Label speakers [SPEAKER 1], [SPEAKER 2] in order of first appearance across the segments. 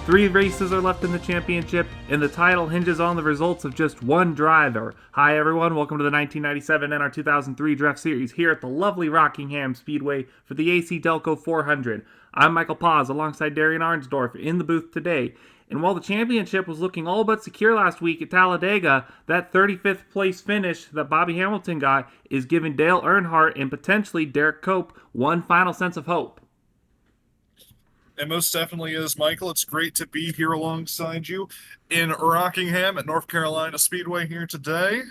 [SPEAKER 1] 3 races are left in the championship, and the title hinges on the results of just one driver. Hi everyone, welcome to the 1997 NR2003 Draft Series here at the lovely Rockingham Speedway for the AC Delco 400. I'm Michael Paz alongside Darien Arnsdorff in the booth today. And while the championship was looking all but secure last week at Talladega, that 35th place finish that Bobby Hamilton got is giving Dale Earnhardt and potentially Derek Cope one final sense of hope.
[SPEAKER 2] It most definitely is, Michael. It's great to be here alongside you in Rockingham at North Carolina Speedway here today.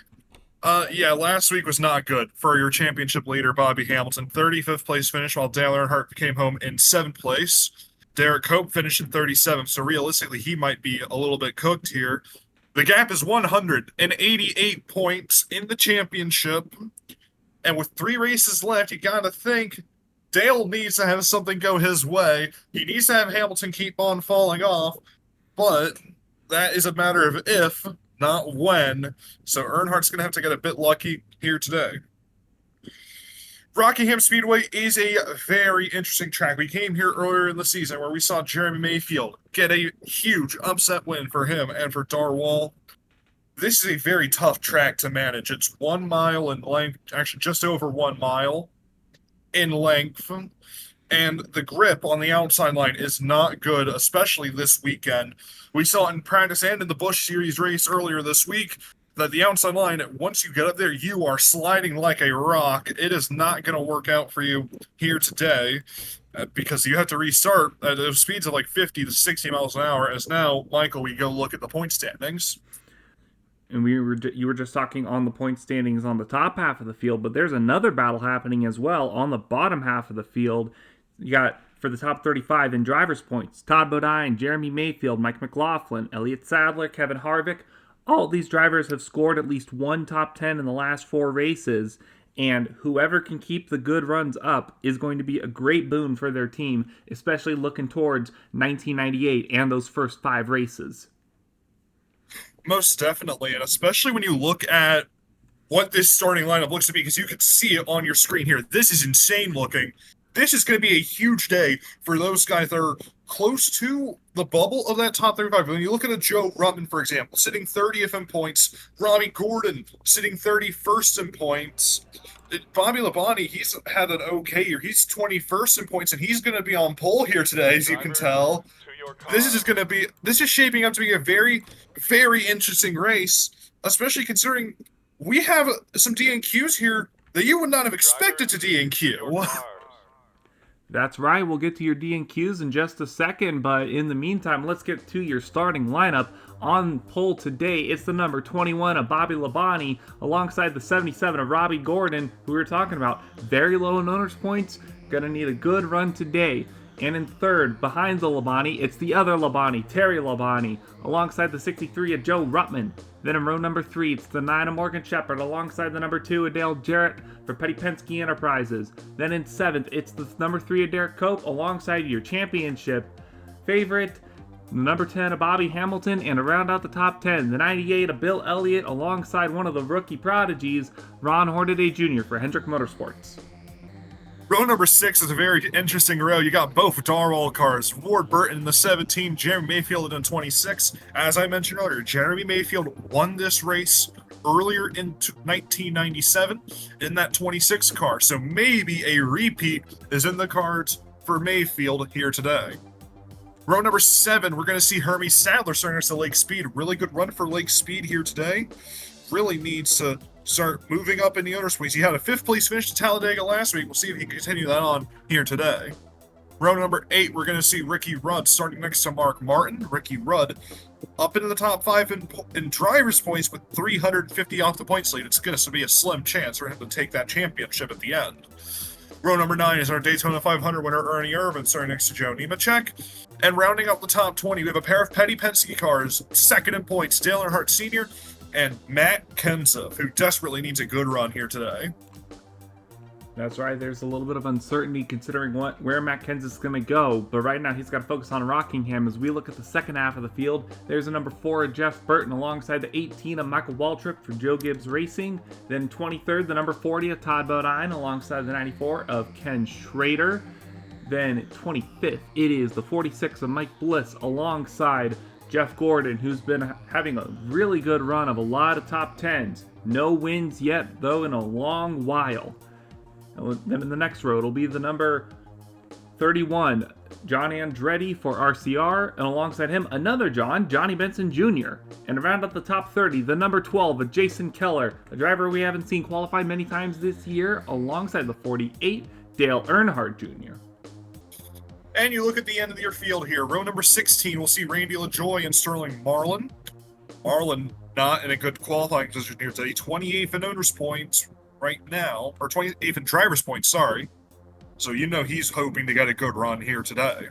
[SPEAKER 2] Last week was not good for your championship leader, Bobby Hamilton. 35th place finish, while Dale Earnhardt came home in 7th place. Derek Cope finished in 37th, so realistically, he might be a little bit cooked here. The gap is 188 points in the championship, and with 3 races left, you gotta think Dale needs to have something go his way. He needs to have Hamilton keep on falling off, but that is a matter of if, not when. So Earnhardt's going to have to get a bit lucky here today. Rockingham Speedway is a very interesting track. We came here earlier in the season where we saw Jeremy Mayfield get a huge upset win for him and for Darwall. This is a very tough track to manage. It's 1 mile in length, actually just over 1 mile in length, and the grip on the outside line is not good, especially this weekend. We saw in practice and in the Busch Series race earlier this week that the outside line, once you get up there, you are sliding like a rock. It is not going to work out for you here today because you have to restart at speeds of like 50 to 60 miles an hour. As now, Michael, we go look at the point standings.
[SPEAKER 1] And you were just talking on the point standings on the top half of the field, but there's another battle happening as well on the bottom half of the field. You got, for the top 35 in drivers' points, Todd Bodine, Jeremy Mayfield, Mike McLaughlin, Elliott Sadler, Kevin Harvick. All these drivers have scored at least one top 10 in the last 4 races, and whoever can keep the good runs up is going to be a great boon for their team, especially looking towards 1998 and those first 5 races.
[SPEAKER 2] Most definitely, and especially when you look at what this starting lineup looks to be, because you can see it on your screen here. This is insane looking. This is going to be a huge day for those guys that are close to the bubble of that top 35. When you look at a Joe Ruttman, for example, sitting 30th in points, Robbie Gordon sitting 31st in points, Bobby Labonte, he's had an okay year. He's 21st in points, and he's going to be on pole here today, as you can tell. This is shaping up to be a very, very interesting race, especially considering we have some DNQs here that you would not have expected to DNQ.
[SPEAKER 1] That's right, we'll get to your DNQs in just a second, but in the meantime, let's get to your starting lineup. On pole today, it's the number 21 of Bobby Labonte alongside the 77 of Robbie Gordon, who we were talking about. Very low in owners points, gonna need a good run today. And in third, behind the Labonte, it's the other Labonte, Terry Labonte, alongside the 63 of Joe Ruttman. Then in row number 3, it's the 9 of Morgan Shepherd, alongside the number 2 of Dale Jarrett for Petty Penske Enterprises. Then in 7th, it's the number 3 of Derek Cope, alongside your championship favorite, the number 10 of Bobby Hamilton, and to round out the top 10, the 98 of Bill Elliott, alongside one of the rookie prodigies, Ron Hornaday Jr. for Hendrick Motorsports.
[SPEAKER 2] Row number 6 is a very interesting row. You got both Darwall cars. Ward Burton in the 17, Jeremy Mayfield in 26. As I mentioned earlier, Jeremy Mayfield won this race earlier in 1997 in that 26 car. So maybe a repeat is in the cards for Mayfield here today. Row number 7, we're going to see Hermie Sadler starting us to Lake Speed. Really good run for Lake Speed here today. Really needs to start moving up in the owners' points. He had a 5th place finish to Talladega last week. We'll see if he can continue that on here today. Row number 8, we're going to see Ricky Rudd starting next to Mark Martin. Ricky Rudd up into the top 5 in drivers' points with 350 off the points lead. It's going to be a slim chance for him to take that championship at the end. Row number 9 is our Daytona 500 winner, Ernie Irvan, starting next to Joe Nemechek. And rounding out the top 20, we have a pair of Petty Penske cars, second in points, Dale Earnhardt Sr. and Matt Kenseth, who desperately needs a good run here today.
[SPEAKER 1] That's right, there's a little bit of uncertainty considering where Matt Kenseth's going to go, but right now he's got to focus on Rockingham. As we look at the second half of the field, there's a number 4 of Jeff Burton alongside the 18 of Michael Waltrip for Joe Gibbs Racing. Then 23rd, the number 40 of Todd Bodine alongside the 94 of Ken Schrader. Then 25th, it is the 46 of Mike Bliss alongside Jeff Gordon, who's been having a really good run of a lot of top 10s. No wins yet, though, in a long while. And then in the next row, it'll be the number 31, John Andretti for RCR, and alongside him, another John, Johnny Benson Jr. And around at the top 30, the number 12, Jason Keller, a driver we haven't seen qualify many times this year, alongside the 48, Dale Earnhardt Jr.
[SPEAKER 2] And you look at the end of your field here. Row number 16, we'll see Randy LaJoy and Sterling Marlin. Marlin not in a good qualifying position here today. 28th in owners' points right now, or 28th in driver's points, sorry. So you know he's hoping to get a good run here today.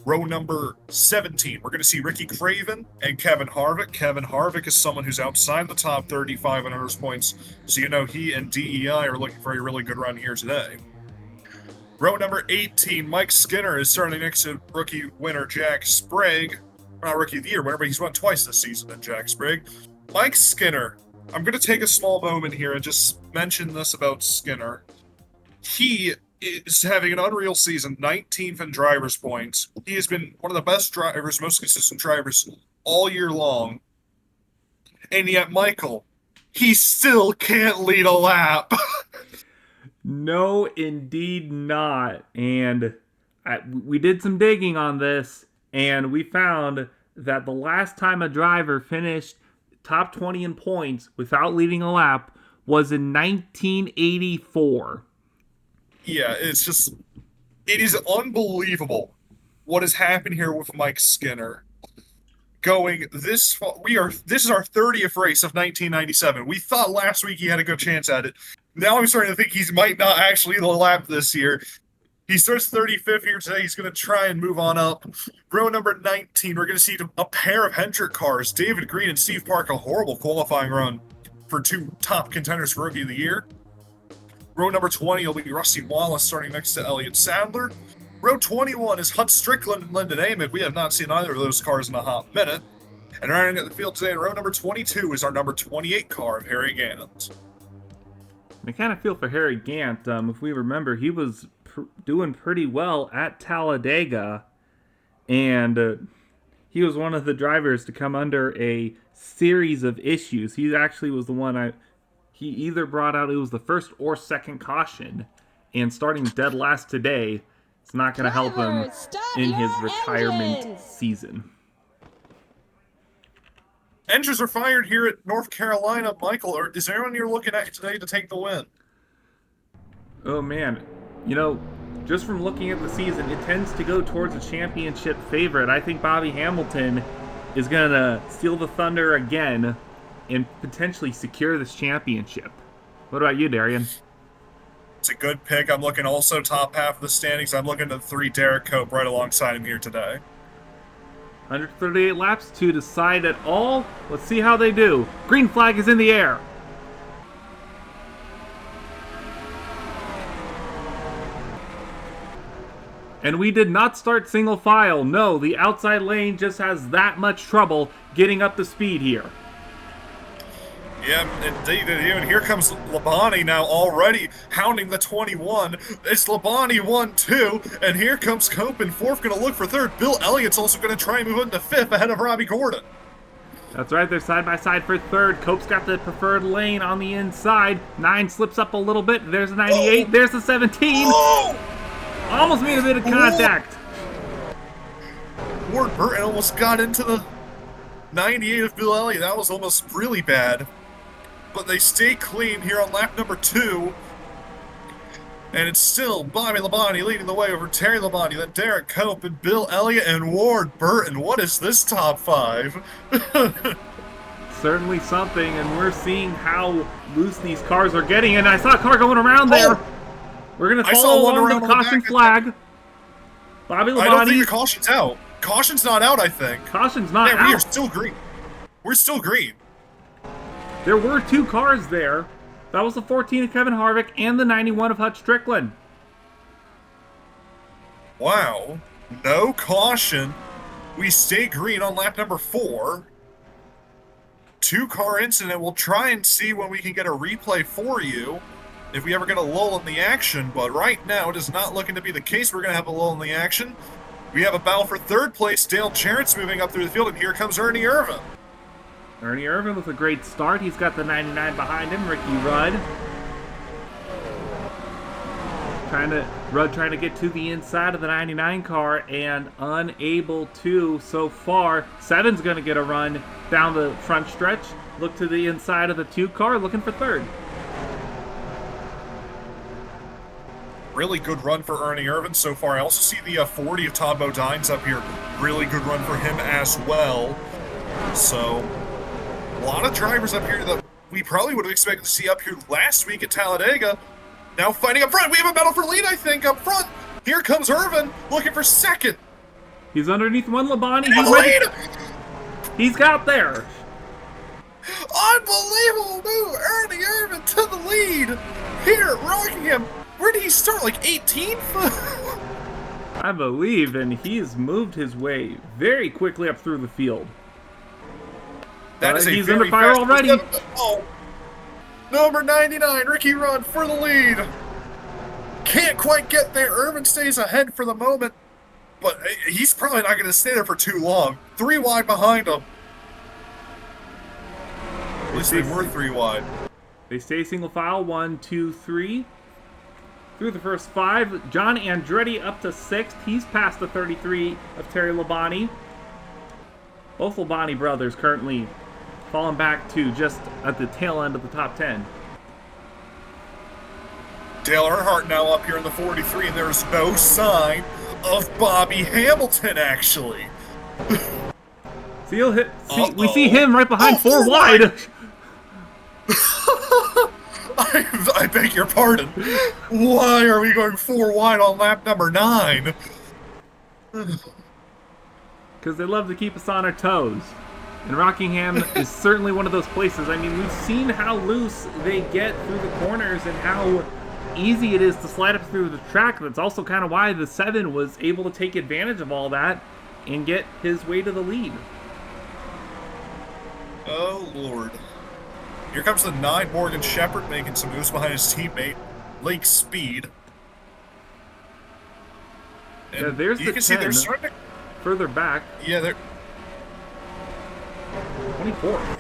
[SPEAKER 2] Row number 17, we're going to see Ricky Craven and Kevin Harvick. Kevin Harvick is someone who's outside the top 35 in owners' points, so you know he and DEI are looking for a really good run here today. Row number 18, Mike Skinner is starting next to rookie winner Jack Sprague. Not rookie of the year winner, but he's won twice this season than Jack Sprague. Mike Skinner, I'm going to take a small moment here and just mention this about Skinner. He is having an unreal season, 19th in driver's points. He has been one of the best drivers, most consistent drivers all year long. And yet, Michael, he still can't lead a lap.
[SPEAKER 1] No, indeed not. And we did some digging on this, and we found that the last time a driver finished top 20 in points without leading a lap was in 1984.
[SPEAKER 2] Yeah, it is unbelievable what has happened here with Mike Skinner. Going this far, this is our 30th race of 1997. We thought last week he had a good chance at it. Now I'm starting to think he might not actually lead a lap this year. He starts 35th here today. He's going to try and move on up. Row number 19, we're going to see a pair of Hendrick cars, David Green and Steve Park, a horrible qualifying run for two top contenders for Rookie of the Year. Row number 20 will be Rusty Wallace starting next to Elliott Sadler. Row 21 is Hut Strickland and Lyndon Amick. We have not seen either of those cars in a hot minute. And rounding out the field today in row number 22 is our number 28 car of Harry Gant.
[SPEAKER 1] I kind of feel for Harry Gant. If we remember, he was doing pretty well at Talladega, and he was one of the drivers to come under a series of issues. He actually was the one he either brought out, it was the first or second caution, and starting dead last today, it's not going to help him in his retirement season.
[SPEAKER 2] Engines are fired here at North Carolina. Michael, is there anyone you're looking at today to take the win?
[SPEAKER 1] Oh man, just from looking at the season, it tends to go towards a championship favorite. I think Bobby Hamilton is going to steal the thunder again and potentially secure this championship. What about you, Darien?
[SPEAKER 2] It's a good pick. I'm looking also top half of the standings. I'm looking at 3 Derek Cope right alongside him here today.
[SPEAKER 1] 138 laps to decide it all. Let's see how they do. Green flag is in the air. And we did not start single file. No, the outside lane just has that much trouble getting up to speed here.
[SPEAKER 2] Yeah, indeed. And here comes Labonte now already hounding the 21. It's Labonte 1-2, and here comes Cope in 4th, going to look for 3rd. Bill Elliott's also going to try and move into 5th ahead of Robbie Gordon.
[SPEAKER 1] That's right, they're side by side for 3rd. Cope's got the preferred lane on the inside. 9 slips up a little bit. There's a 98. There's the 17. Almost made a bit of contact.
[SPEAKER 2] Ward Burton almost got into the 98 of Bill Elliott. That was almost really bad. But they stay clean here on lap number 2. And it's still Bobby Labonte leading the way over Terry Labonte, then Derek Cope and Bill Elliott and Ward Burton. What is this top 5?
[SPEAKER 1] Certainly something, and we're seeing how loose these cars are getting. And I saw a car going around there. We're going to follow along the caution flag. Bobby Labonte.
[SPEAKER 2] I don't think the caution's out. Caution's not out, I think.
[SPEAKER 1] Caution's not out.
[SPEAKER 2] We are still green. We're still green.
[SPEAKER 1] There were 2 cars there. That was the 14 of Kevin Harvick and the 91 of Hut Strickland.
[SPEAKER 2] Wow. No caution. We stay green on lap number 4. 2-car incident. We'll try and see when we can get a replay for you. if we ever get a lull in the action, but right now it is not looking to be the case. We're going to have a lull in the action. We have a battle for third place. Dale Earnhardt's moving up through the field, and here comes Ernie Irvin.
[SPEAKER 1] Ernie Irvin with a great start. He's got the 99 behind him. Ricky Rudd. Rudd trying to get to the inside of the 99 car and unable to so far. Seven's going to get a run down the front stretch. Look to the inside of the 2 car, looking for third.
[SPEAKER 2] Really good run for Ernie Irvin so far. I also see the 40 of Todd Bodines up here. Really good run for him as well. So, a lot of drivers up here that we probably would have expected to see up here last week at Talladega. Now fighting up front. We have a battle for lead, I think, up front. Here comes Irvin, looking for second.
[SPEAKER 1] He's underneath one Labonte. He's got there.
[SPEAKER 2] Unbelievable move. Ernie Irvin to the lead here at Rockingham. Where did he start? Like 18th?
[SPEAKER 1] I believe, and he's moved his way very quickly up through the field.
[SPEAKER 2] That is
[SPEAKER 1] he's under fire already.
[SPEAKER 2] Oh. Number 99, Ricky Rudd for the lead. Can't quite get there. Irvin stays ahead for the moment, but he's probably not going to stay there for too long. 3 wide behind him. At least they were 3 wide.
[SPEAKER 1] They stay single file, 1, 2, 3. Through the first 5, John Andretti up to 6th. He's past the 33 of Terry Labonte. Both Labonte brothers currently falling back to just at the tail end of the top 10.
[SPEAKER 2] Dale Earnhardt now up here in the 43, and there's no sign of Bobby Hamilton, actually.
[SPEAKER 1] See, we see him right behind 4 wide.
[SPEAKER 2] I beg your pardon. Why are we going 4 wide on lap number 9?
[SPEAKER 1] Because they love to keep us on our toes. And Rockingham is certainly one of those places. I mean, we've seen how loose they get through the corners and how easy it is to slide up through the track. That's also kind of why the 7 was able to take advantage of all that and get his way to the lead.
[SPEAKER 2] Oh, Lord. Here comes the 9, Morgan Shepherd, making some moves behind his teammate, Lake Speed.
[SPEAKER 1] And yeah, there's the 10 further back.
[SPEAKER 2] Yeah, they're
[SPEAKER 1] 24th.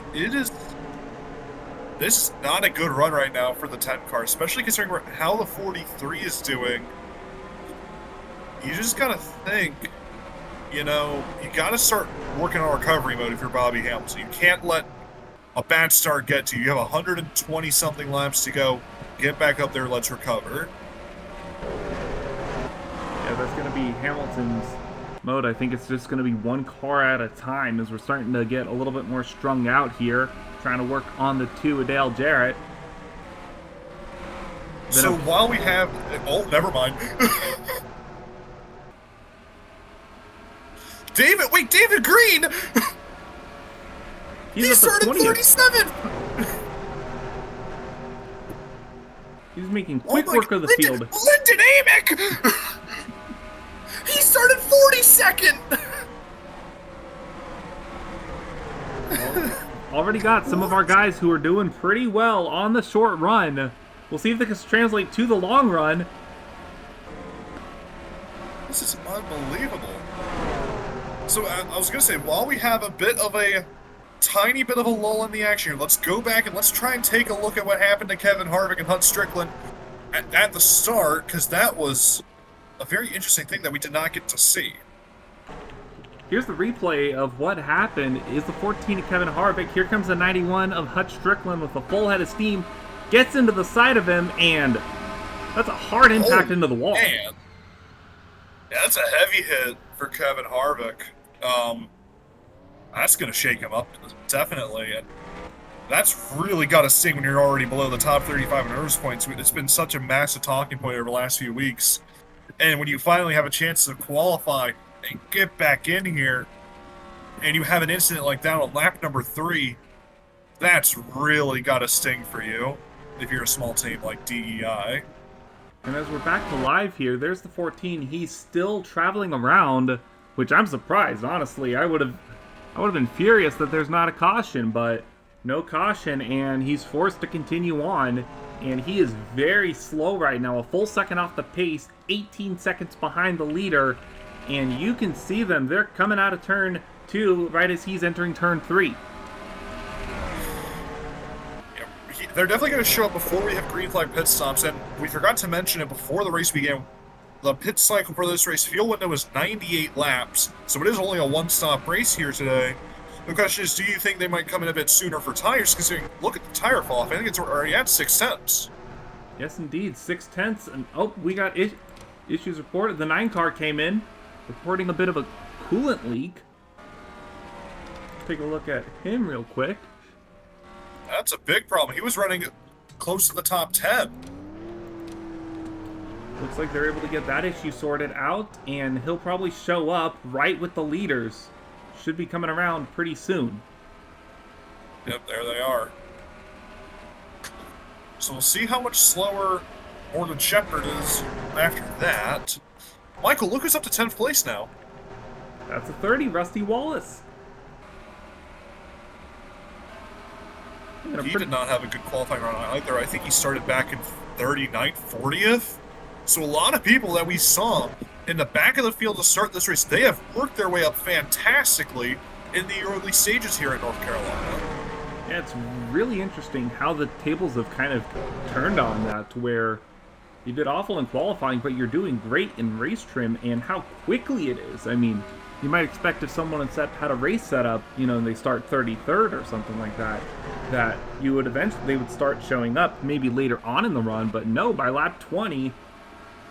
[SPEAKER 2] This is not a good run right now for the 10 car, especially considering how the 43 is doing. You just gotta think, you gotta start working on recovery mode if you're Bobby Hamilton. You can't let a bad start get to you. You have 120-something laps to go. Get back up there, let's recover.
[SPEAKER 1] Yeah, that's gonna be Hamilton's mode. I think it's just going to be 1 car at a time as we're starting to get a little bit more strung out here, trying to work on the 2 of Dale Jarrett.
[SPEAKER 2] So while we have... Oh, never mind. David Green! He started 37th!
[SPEAKER 1] He's making quick work of the field.
[SPEAKER 2] Lyndon Amick! He started 42nd!
[SPEAKER 1] Already got some of our guys who are doing pretty well on the short run. We'll see if they can translate to the long run.
[SPEAKER 2] This is unbelievable. So I was going to say, while we have a tiny bit of a lull in the action here, let's go back and let's try and take a look at what happened to Kevin Harvick and Hunt Strickland at the start, because that was a very interesting thing that we did not get to see.
[SPEAKER 1] Here's the replay of what happened. Is the 14 of Kevin Harvick. Here comes the 91 of Hutch Strickland with a full head of steam. Gets into the side of him, and that's a hard impact into the wall.
[SPEAKER 2] Man. Yeah, that's a heavy hit for Kevin Harvick. That's going to shake him up, definitely. And that's really got to sting when you're already below the top 35 in errors points. It's been such a massive talking point over the last few weeks. And when you finally have a chance to qualify and get back in here, and you have an incident like that on lap number 3, that's really got to sting for you if you're a small team like DEI.
[SPEAKER 1] And as we're back to live here, there's the 14. He's still traveling around, which I'm surprised, honestly. I would have been furious that there's not a caution, but no caution, and he's forced to continue on and he is very slow right now, a full second off the pace, 18 seconds behind the leader, and you can see them. They're coming out of turn 2 right as he's entering turn 3.
[SPEAKER 2] They're definitely going to show up before we have green flag pit stops, and we forgot to mention it before the race began. The pit cycle for this race, fuel window is 98 laps, so it is only a one-stop race here today. The question is, do you think they might come in a bit sooner for tires, considering, look at the tire fall-off. I think it's already at 6/10.
[SPEAKER 1] Yes, indeed, 6/10, and oh, we got issues reported. The 9 car came in, reporting a bit of a coolant leak. Take a look at him real quick.
[SPEAKER 2] That's a big problem. He was running close to the top 10.
[SPEAKER 1] Looks like they're able to get that issue sorted out, and he'll probably show up right with the leaders. Should be coming around pretty soon.
[SPEAKER 2] Yep, there they are. So we'll see how much slower Morgan Shepherd is after that. Michael, look who's up to 10th place now.
[SPEAKER 1] That's a 30, Rusty Wallace.
[SPEAKER 2] He did not have a good qualifying run either. I think he started back in 39th, 40th. So a lot of people that we saw in the back of the field to start this race, they have worked their way up fantastically in the early stages here at North Carolina.
[SPEAKER 1] Yeah, it's really interesting how the tables have kind of turned on that, to where you did awful in qualifying, but you're doing great in race trim, and how quickly it is. I mean, you might expect if someone had a race set up, you know, and they start 33rd or something like that, that you would eventually, they would start showing up maybe later on in the run, but no, by lap 20,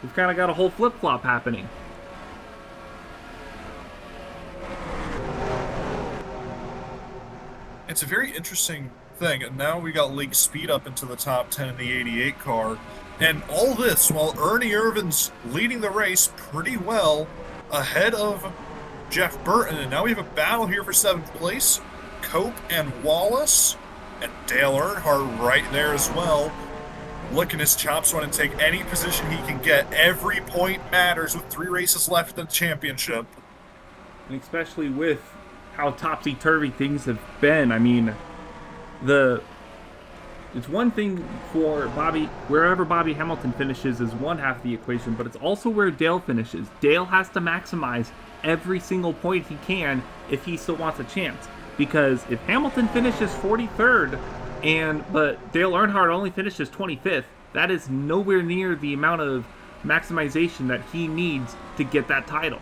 [SPEAKER 1] we've kind of got a whole flip-flop happening.
[SPEAKER 2] It's a very interesting thing, and now we got league speed up into the top 10 in the 88 car, and all this while Ernie Irvin's leading the race pretty well ahead of Jeff Burton, and now we have a battle here for 7th place. Cope and Wallace, and Dale Earnhardt right there as well. Licking his chops, want to take any position he can get. Every point matters with 3 races left in the championship.
[SPEAKER 1] And especially with how topsy-turvy things have been. I mean, it's one thing for Bobby, wherever Bobby Hamilton finishes is one half of the equation, but it's also where Dale finishes. Dale has to maximize every single point he can if he still wants a chance. Because if Hamilton finishes 43rd, but Dale Earnhardt only finishes 25th, that is nowhere near the amount of maximization that he needs to get that title.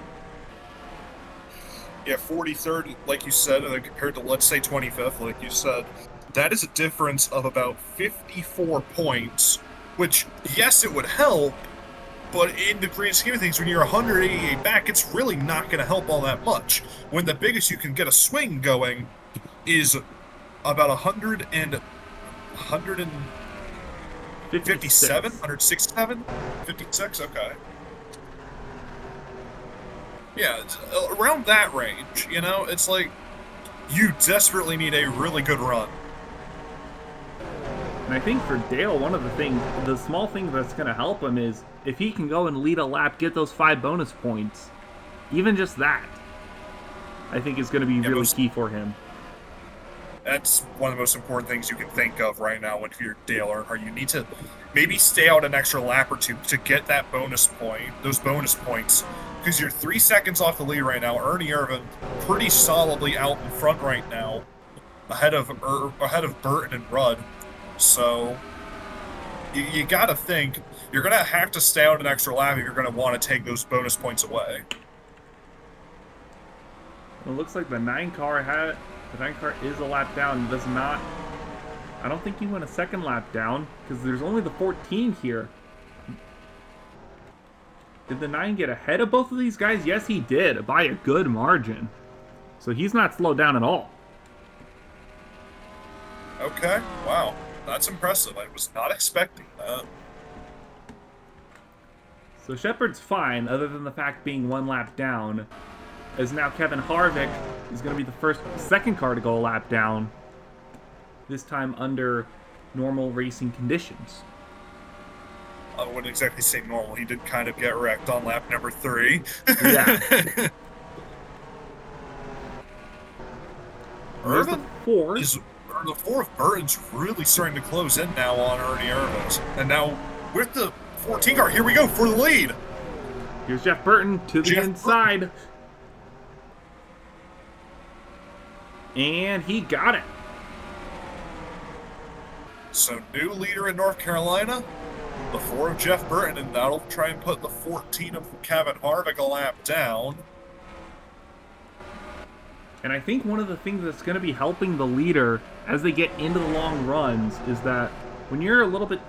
[SPEAKER 2] Yeah, 43rd, like you said, compared to, let's say, 25th, like you said, that is a difference of about 54 points, which, yes, it would help, but in the grand scheme of things, when you're 188 back, it's really not going to help all that much. When the biggest you can get a swing going is about 157, 167, 56, okay. Yeah, it's around that range, you know? It's like, you desperately need a really good run.
[SPEAKER 1] And I think for Dale, one of the small thing that's going to help him is if he can go and lead a lap, get those 5 bonus points, even just that, I think is going to be really key for him.
[SPEAKER 2] That's one of the most important things you can think of right now when you're Dale Earnhardt. You need to maybe stay out an extra lap or two to get that bonus point, those bonus points, because you're 3 seconds off the lead right now. Ernie Irvin pretty solidly out in front right now, ahead of Burton and Rudd. So you got to think you're going to have to stay out an extra lap if you're going to want to take those bonus points away.
[SPEAKER 1] Well, it looks like the 9 car is a lap down. Does not. I don't think he went a second lap down because there's only the 14 here. Did the 9 get ahead of both of these guys? Yes, he did, by a good margin. So he's not slowed down at all.
[SPEAKER 2] Okay, wow. That's impressive. I was not expecting that.
[SPEAKER 1] So Shepard's fine, other than the fact being 1 lap down, as now Kevin Harvick is going to be the second car to go a lap down, this time under normal racing conditions.
[SPEAKER 2] I wouldn't exactly say normal. He did kind of get wrecked on lap number 3.
[SPEAKER 1] Yeah.
[SPEAKER 2] Irvin The fourth Burton's really starting to close in now on Ernie Irvin's. And now with the 14 car, here we go for the lead.
[SPEAKER 1] Here's Jeff Burton to the inside. And he got it.
[SPEAKER 2] So new leader in North Carolina, the 4 of Jeff Burton, and that'll try and put the 14 of Kevin Harvick a lap down.
[SPEAKER 1] And I think one of the things that's going to be helping the leader as they get into the long runs is that when you're a little bit,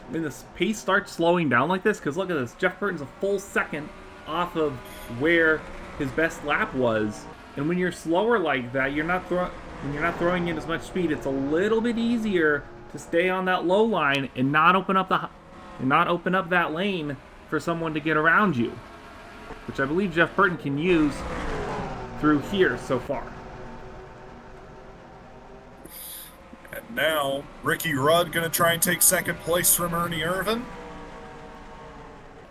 [SPEAKER 1] when the pace starts slowing down like this, because look at this, Jeff Burton's a full second off of where his best lap was. And when you're slower like that, when you're not throwing in as much speed, it's a little bit easier to stay on that low line and not open up that lane for someone to get around you, which I believe Jeff Burton can use through here so far.
[SPEAKER 2] And now Ricky Rudd going to try and take second place from Ernie Irvin.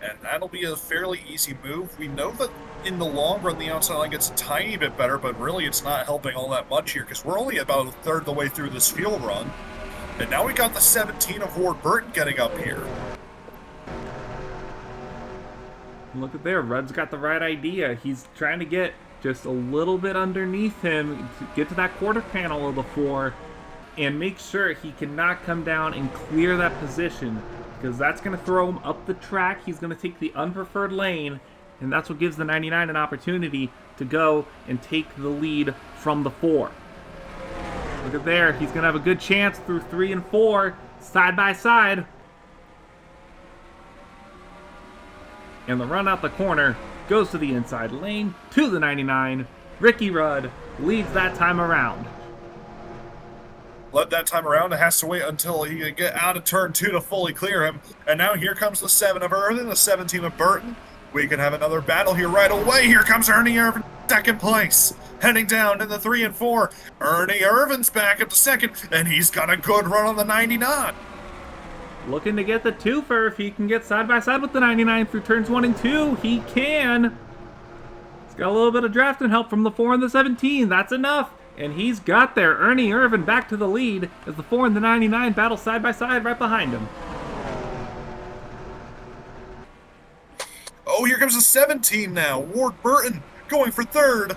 [SPEAKER 2] And that'll be a fairly easy move. We know that in the long run, the outside line gets a tiny bit better, but really it's not helping all that much here because we're only about a third of the way through this field run. And now we got the 17 of Ward Burton getting up here.
[SPEAKER 1] Look at there, Rudd's got the right idea. He's trying to get just a little bit underneath him to get to that quarter panel of the 4 and make sure he cannot come down and clear that position, because that's going to throw him up the track. He's going to take the unpreferred lane, and that's what gives the 99 an opportunity to go and take the lead from the 4. Look at there, he's going to have a good chance through 3 and 4 side by side. And the run out the corner goes to the inside lane to the 99. Ricky Rudd leads that time around.
[SPEAKER 2] Led that time around. It has to wait until he can get out of turn 2 to fully clear him. And now here comes the 7 of Irvin, the 17 of Burton. We can have another battle here right away. Here comes Ernie Irvin, second place. Heading down in the 3 and 4. Ernie Irvin's back up to second, and he's got a good run on the 99.
[SPEAKER 1] Looking to get the twofer if he can get side by side with the 99 through turns 1 and 2. He can. He's got a little bit of drafting help from the 4 and the 17. That's enough. And he's got there. Ernie Irvin back to the lead as the 4 and the 99 battle side by side right behind him.
[SPEAKER 2] Oh, here comes the 17 now. Ward Burton going for third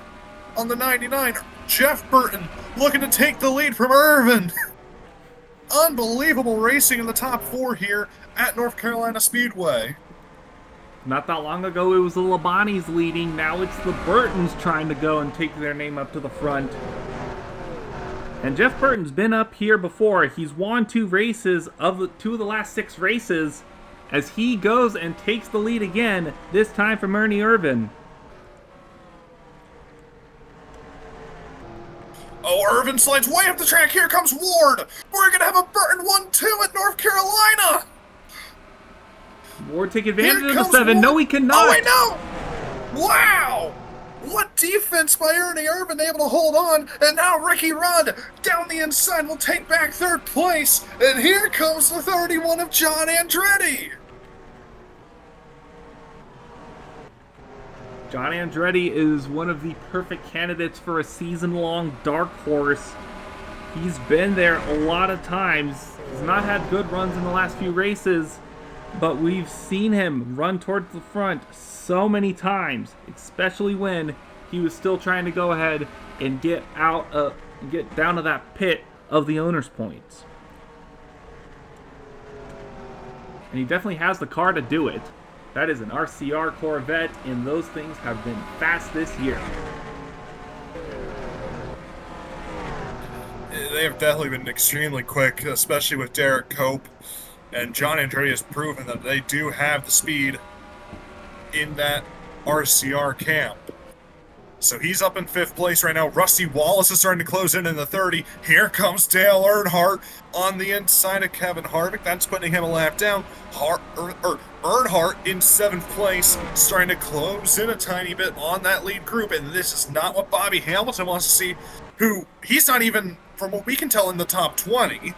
[SPEAKER 2] on the 99. Jeff Burton looking to take the lead from Irvin. Unbelievable racing in the top 4 here at North Carolina Speedway.
[SPEAKER 1] Not that long ago, it was the Labanis leading. Now it's the Burtons trying to go and take their name up to the front. And Jeff Burton's been up here before. He's won 2 races of the 2 of the last 6 races as he goes and takes the lead again, this time from Ernie Irvin.
[SPEAKER 2] Oh, Irvin slides way up the track. Here comes Ward. We're going to have a Burton 1-2 at North Carolina.
[SPEAKER 1] Ward take advantage of the 7.
[SPEAKER 2] Ward.
[SPEAKER 1] No, he cannot.
[SPEAKER 2] Oh, wait, no. Wow. What defense by Ernie Irvin, able to hold on. And now Ricky Rudd down the inside will take back third place. And here comes the 31 of John Andretti.
[SPEAKER 1] John Andretti is one of the perfect candidates for a season-long dark horse. He's been there a lot of times. He's not had good runs in the last few races, but we've seen him run towards the front so many times, especially when he was still trying to go ahead and get down to that pit of the owner's points. And he definitely has the car to do it. That is an RCR Corvette, and those things have been fast this year.
[SPEAKER 2] They have definitely been extremely quick, especially with Derek Cope. And John Andretti has proven that they do have the speed in that RCR camp. So he's up in 5th place right now. Rusty Wallace is starting to close in the 30. Here comes Dale Earnhardt on the inside of Kevin Harvick. That's putting him a lap down. Earnhardt in 7th place, starting to close in a tiny bit on that lead group. And this is not what Bobby Hamilton wants to see, who he's not even, from what we can tell, in the top 20.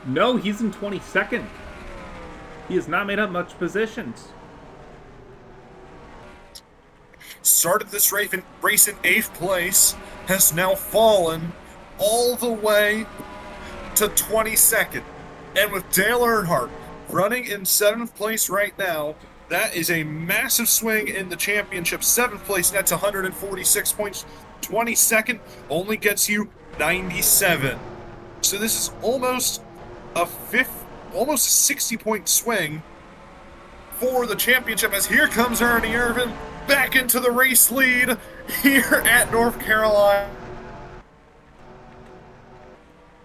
[SPEAKER 1] No, he's in 22nd. He has not made up much positions.
[SPEAKER 2] Started this race in 8th place, has now fallen all the way to 22nd. And with Dale Earnhardt running in 7th place right now, that is a massive swing in the championship. 7th place, that's 146 points. 22nd only gets you 97. So this is almost a 60-point swing for the championship, as here comes Ernie Irvan back into the race lead here at North Carolina.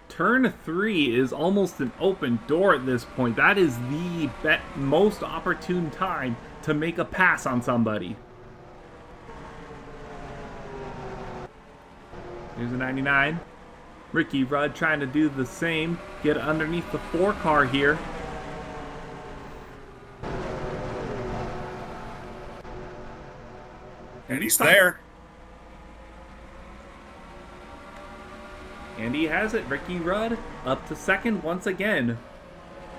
[SPEAKER 1] Turn 3 is almost an open door at this point. That is the most opportune time to make a pass on somebody. Here's a 99. Ricky Rudd trying to do the same. Get underneath the 4 car here.
[SPEAKER 2] And he's there.
[SPEAKER 1] And he has it. Ricky Rudd up to 2nd once again.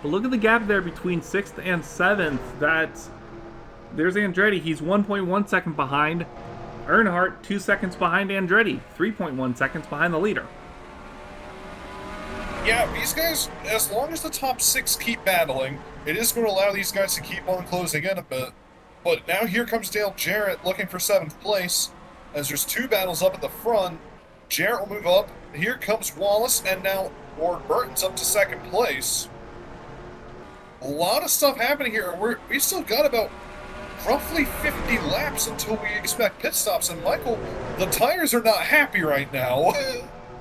[SPEAKER 1] But look at the gap there between 6th and 7th. There's Andretti. He's 1.1 second behind. Earnhardt 2 seconds behind Andretti. 3.1 seconds behind the leader.
[SPEAKER 2] Yeah, these guys, as long as the top 6 keep battling, it is going to allow these guys to keep on closing in a bit. But now here comes Dale Jarrett looking for 7th place, as there's 2 battles up at the front. Jarrett will move up. Here comes Wallace, and now Ward Burton's up to 2nd place. A lot of stuff happening here. We still got about roughly 50 laps until we expect pit stops. And Michael, the tires are not happy right now.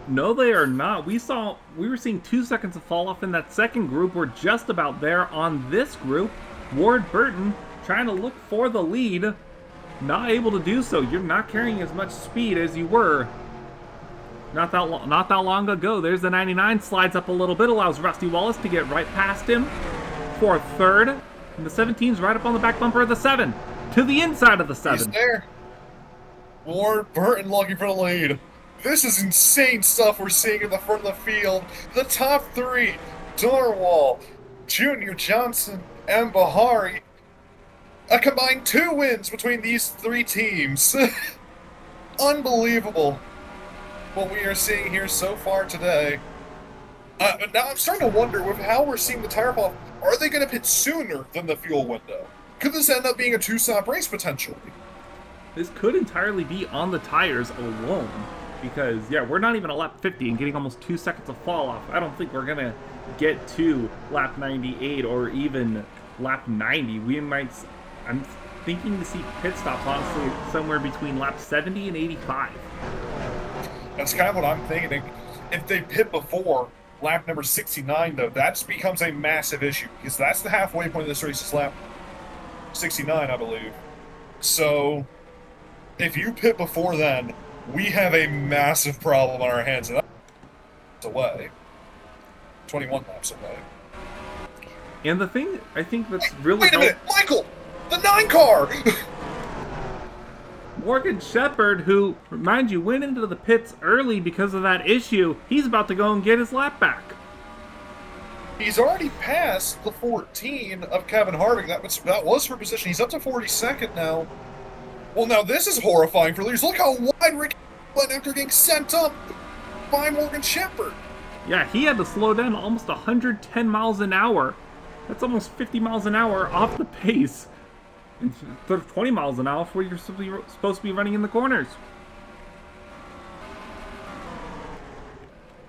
[SPEAKER 1] No, they are not. We were seeing 2 seconds of fall off in that second group. We're just about there on this group. Ward Burton trying to look for the lead. Not able to do so. You're not carrying as much speed as you were not that long ago. There's the 99, slides up a little bit, allows Rusty Wallace to get right past him for 3rd. And the 17's right up on the back bumper of the 7, to the inside of the 7.
[SPEAKER 2] He's there. Ward Burton looking for the lead. This is insane stuff we're seeing in the front of the field. The top 3, Dorwall, Junior Johnson, and Bahari. A combined 2 wins between these 3 teams. Unbelievable what we are seeing here so far today. Now I'm starting to wonder, with how we're seeing the tire fall, are they going to pit sooner than the fuel window? Could this end up being a 2-stop race potentially?
[SPEAKER 1] This could entirely be on the tires alone. Because, yeah, we're not even at lap 50 and getting almost 2 seconds of fall off. I don't think we're going to get to lap 98 or even lap 90. I'm thinking to see pit stops, honestly, somewhere between lap 70 and 85.
[SPEAKER 2] That's kind of what I'm thinking. If they pit before lap number 69, though, that becomes a massive issue, because that's the halfway point of this race, is lap 69, I believe. So, if you pit before then, we have a massive problem on our hands, and that's away. 21 laps away.
[SPEAKER 1] And the thing I think that's really...
[SPEAKER 2] Wait a minute! Michael! The 9 car!
[SPEAKER 1] Morgan Shepherd, who, remind you, went into the pits early because of that issue, he's about to go and get his lap back.
[SPEAKER 2] He's already passed the 14 of Kevin Harvick. That was her position. He's up to 42nd now. Well, now this is horrifying for leaders. Look how wide Rick went after getting sent up by Morgan Shepherd.
[SPEAKER 1] Yeah, he had to slow down almost 110 miles an hour. That's almost 50 miles an hour off the pace. Instead of 20 miles an hour where you're supposed to be running in the corners.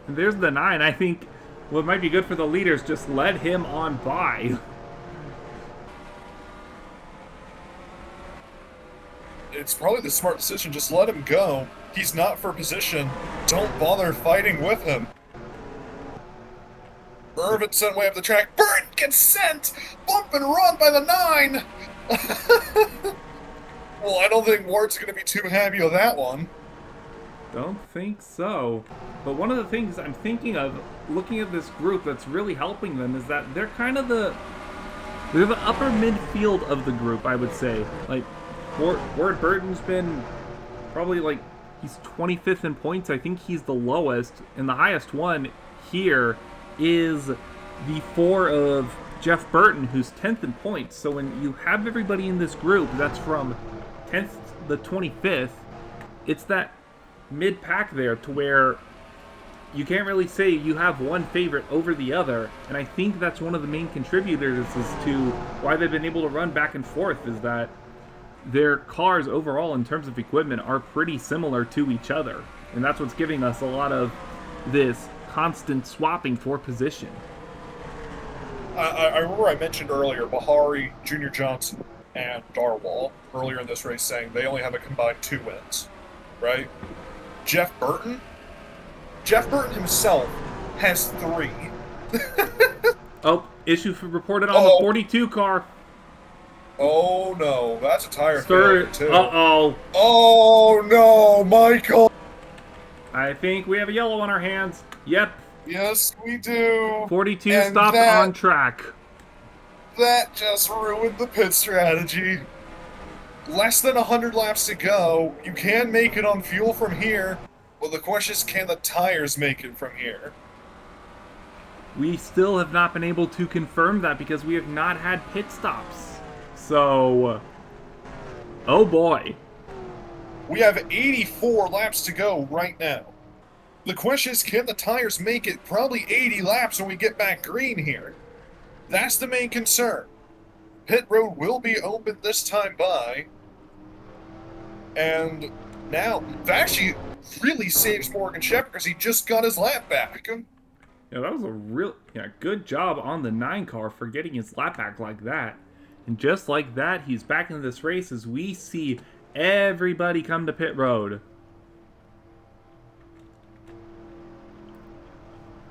[SPEAKER 1] And there's the 9. I think what might be good for the leaders, just let him on by.
[SPEAKER 2] It's probably the smart decision. Just let him go. He's not for position. Don't bother fighting with him. Irvin sent way up the track. Burton gets sent! Bump and run by the 9! Well, I don't think Ward's going to be too happy with that one.
[SPEAKER 1] Don't think so. But one of the things I'm thinking of, looking at this group that's really helping them, is that they're kind of they're the upper midfield of the group, I would say. Like, Ward Burton's been probably like, he's 25th in points. I think he's the lowest. And the highest one here is the 4 of Jeff Burton, who's 10th in points. So when you have everybody in this group that's from 10th to the 25th, it's that mid-pack there to where you can't really say you have one favorite over the other, and I think that's one of the main contributors as to why they've been able to run back and forth, is that their cars overall in terms of equipment are pretty similar to each other, and that's what's giving us a lot of this constant swapping for position.
[SPEAKER 2] I remember I mentioned earlier Bahari, Junior Johnson, and Darwall earlier in this race saying they only have a combined 2 wins, right? Jeff Burton himself has 3.
[SPEAKER 1] Oh, issue reported on the 42 car.
[SPEAKER 2] Oh no, that's a tire failure too.
[SPEAKER 1] Uh-oh.
[SPEAKER 2] Oh no, Michael!
[SPEAKER 1] I think we have a yellow on our hands. Yep.
[SPEAKER 2] Yes, we do.
[SPEAKER 1] 42
[SPEAKER 2] and
[SPEAKER 1] stopped on track.
[SPEAKER 2] That just ruined the pit strategy. Less than 100 laps to go. You can make it on fuel from here. Well, the question is, can the tires make it from here?
[SPEAKER 1] We still have not been able to confirm that because we have not had pit stops. So, oh boy.
[SPEAKER 2] We have 84 laps to go right now. The question is, can the tires make it probably 80 laps when we get back green here? That's the main concern. Pit road will be open this time by. And now, that actually really saves Morgan Shepherd because he just got his lap back.
[SPEAKER 1] Yeah, that was a good job on the 9 car for getting his lap back like that. And just like that, he's back in this race as we see everybody come to pit road.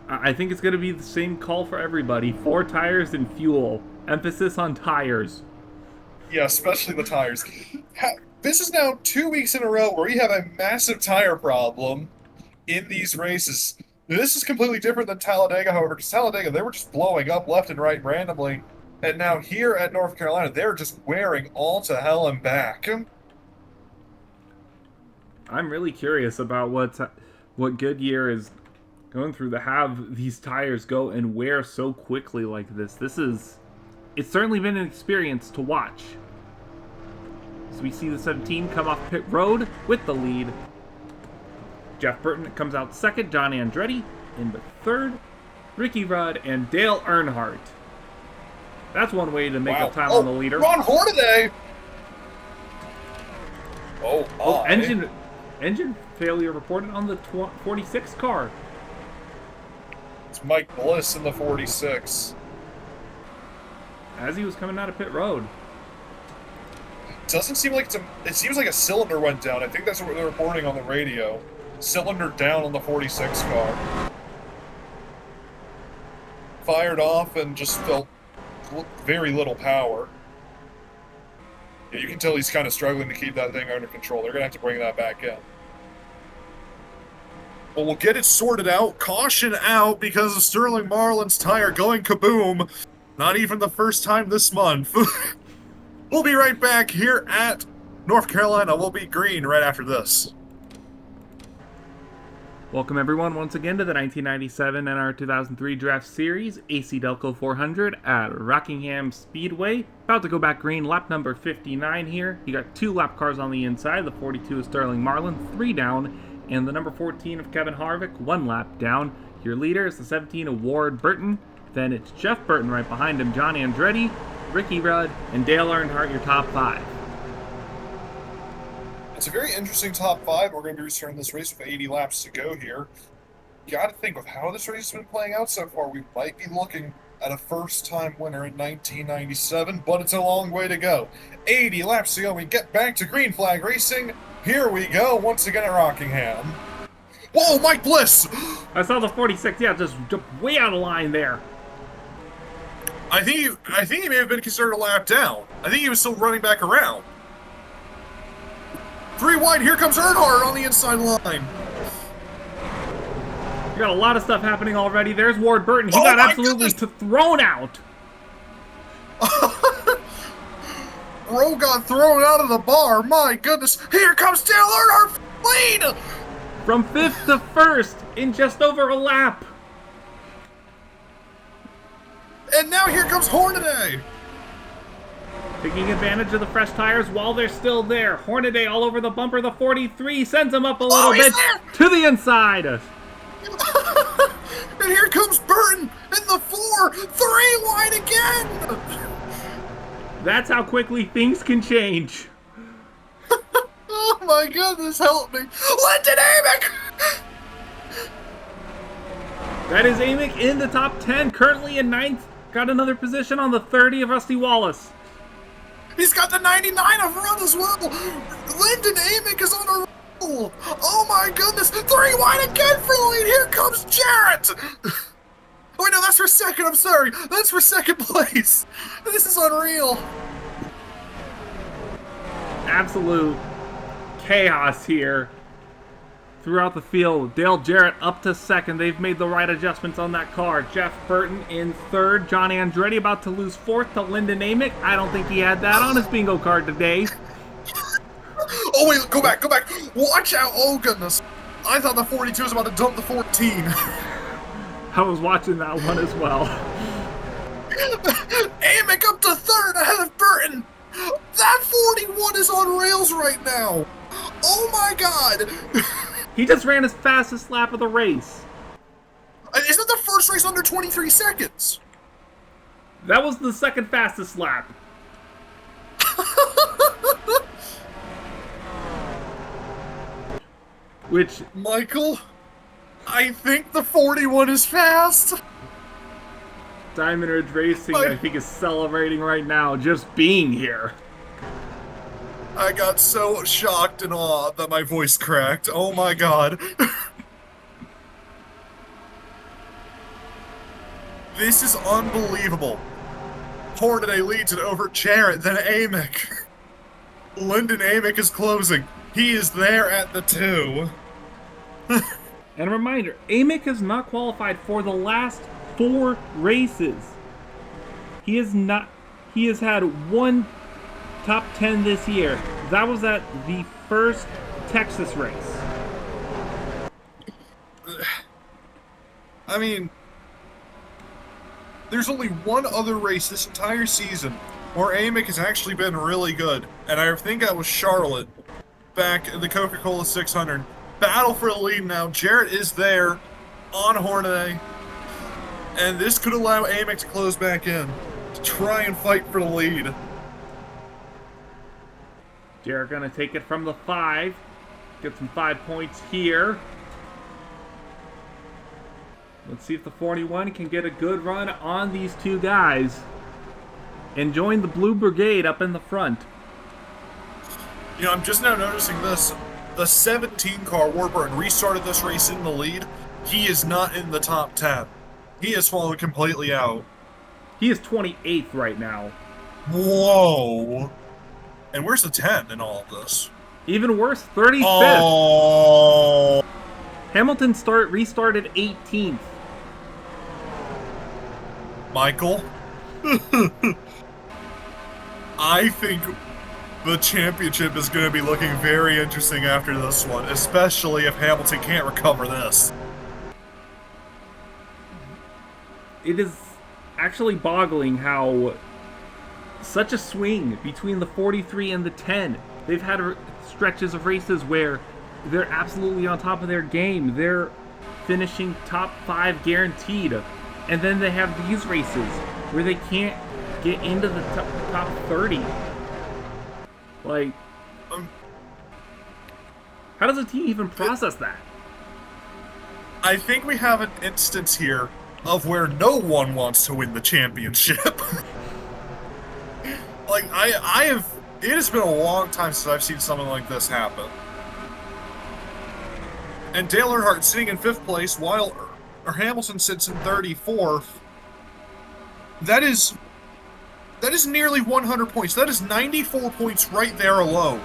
[SPEAKER 1] I think it's going to be the same call for everybody. 4 tires and fuel. Emphasis on tires.
[SPEAKER 2] Yeah, especially the tires. This is now 2 weeks in a row where we have a massive tire problem in these races. This is completely different than Talladega, however, because Talladega, they were just blowing up left and right randomly. And now here at North Carolina, they're just wearing all to hell and back.
[SPEAKER 1] I'm really curious about what Goodyear is going through to have these tires go and wear so quickly like this. It's certainly been an experience to watch. So we see the 17 come off pit road with the lead. Jeff Burton comes out second, John Andretti in the third, Ricky Rudd and Dale Earnhardt. That's one way to make up time on the leader.
[SPEAKER 2] Ron Hornaday! Oh,
[SPEAKER 1] engine failure reported on the 46 car.
[SPEAKER 2] It's Mike Bliss in the 46.
[SPEAKER 1] As he was coming out of pit road.
[SPEAKER 2] Doesn't seem like it seems like a cylinder went down. I think that's what they're reporting on the radio. Cylinder down on the 46 car. Fired off and just felt very little power. Yeah, you can tell he's kind of struggling to keep that thing under control. They're going to have to bring that back in. Well, we'll get it sorted out. Caution out because of Sterling Marlin's tire going kaboom. Not even the first time this month. We'll be right back here at North Carolina. We'll be green right after this.
[SPEAKER 1] Welcome everyone once again to the 1997 NR2003 Draft Series AC Delco 400 at Rockingham Speedway. About to go back green, lap number 59 here. You got 2 lap cars on the inside. The 42 is Sterling Marlin, 3 down. And the number 14 of Kevin Harvick, 1 lap down. Your leader is the 17 of Ward Burton. Then it's Jeff Burton right behind him, John Andretti, Ricky Rudd, and Dale Earnhardt, your top 5.
[SPEAKER 2] It's a very interesting top 5. We're going to be returning this race with 80 laps to go here. You got to think with how this race has been playing out so far, we might be looking at a first-time winner in 1997, but it's a long way to go. 80 laps to go. We get back to green flag racing. Here we go once again at Rockingham. Whoa, Mike Bliss!
[SPEAKER 1] I saw the 46, yeah, just way out of line there.
[SPEAKER 2] I think he may have been considered a lap down. I think he was still running back around. 3 wide, here comes Earnhardt on the inside line.
[SPEAKER 1] You got a lot of stuff happening already. There's Ward Burton. He got absolutely thrown out.
[SPEAKER 2] Rowe got thrown out of the bar. My goodness. Here comes Dale Earnhardt lead.
[SPEAKER 1] From 5th to 1st in just over a lap.
[SPEAKER 2] And now here comes Hornaday.
[SPEAKER 1] Taking advantage of the fresh tires while they're still there. Hornaday all over the bumper. The 43 sends him up a little bit to the inside.
[SPEAKER 2] comes Burton in the 4, 3 wide again.
[SPEAKER 1] That's how quickly things can change.
[SPEAKER 2] Oh my goodness, help me. Lyndon Amick!
[SPEAKER 1] That is Amick in the top 10, currently in 9th. Got another position on the 30 of Rusty Wallace.
[SPEAKER 2] He's got the 99 of run as well. Lyndon Amick is on a roll. Oh my goodness. 3 wide again for the lead. Here comes Jarrett. Wait, no, that's for second. I'm sorry. That's for second place. This is unreal.
[SPEAKER 1] Absolute chaos here throughout the field. Dale Jarrett up to second. They've made the right adjustments on that car. Jeff Burton in third. John Andretti about to lose fourth to Lyndon Amick. I don't think he had that on his bingo card today.
[SPEAKER 2] Oh, wait, go back. Watch out. Oh, goodness. I thought the 42 was about to dump the 14.
[SPEAKER 1] I was watching that one as well.
[SPEAKER 2] Amick up to third ahead of Burton. That 41 is on rails right now. Oh my god.
[SPEAKER 1] He just ran his fastest lap of the race.
[SPEAKER 2] Isn't the first race under 23 seconds?
[SPEAKER 1] That was the second fastest lap. Which...
[SPEAKER 2] Michael, I think the 41 is fast.
[SPEAKER 1] Diamond Ridge Racing, I think, is celebrating right now just being here.
[SPEAKER 2] I got so shocked and awed that my voice cracked. Oh my god. This is unbelievable. Hornaday leads it over Jarrett, then Amick. Lyndon Amick is closing. He is there at the 2.
[SPEAKER 1] And a reminder, Amick has not qualified for the last 4 races. He has had 1 top 10 this year. That was at the first Texas race.
[SPEAKER 2] I mean, there's only one other race this entire season where Amick has actually been really good, and I think that was Charlotte back in the Coca-Cola 600. Battle for the lead now. Jarrett is there on Hornaday, and this could allow Amick to close back in to try and fight for the lead.
[SPEAKER 1] Jarrett gonna take it from the 5. Get some 5 points here. Let's see if the 41 can get a good run on these 2 guys and join the Blue Brigade up in the front.
[SPEAKER 2] You know, I'm just now noticing this. The 17 car, Warburton, restarted this race in the lead. He is not in the top 10. He has fallen completely out.
[SPEAKER 1] He is 28th right now.
[SPEAKER 2] Whoa. And where's the 10 in all of this?
[SPEAKER 1] Even worse, 35th.
[SPEAKER 2] Oh.
[SPEAKER 1] Hamilton restarted 18th.
[SPEAKER 2] Michael? I think the championship is going to be looking very interesting after this one, especially if Hamilton can't recover this.
[SPEAKER 1] It is actually boggling how such a swing between the 43 and the 10. They've had stretches of races where they're absolutely on top of their game. They're finishing top 5 guaranteed. And then they have these races where they can't get into the top 30. Like, how does a team even process that?
[SPEAKER 2] I think we have an instance here of where no one wants to win the championship. Like, it has been a long time since I've seen something like this happen. And Dale Earnhardt sitting in 5th place while Hamilton sits in 34th. That is nearly 100 points. That is 94 points right there alone.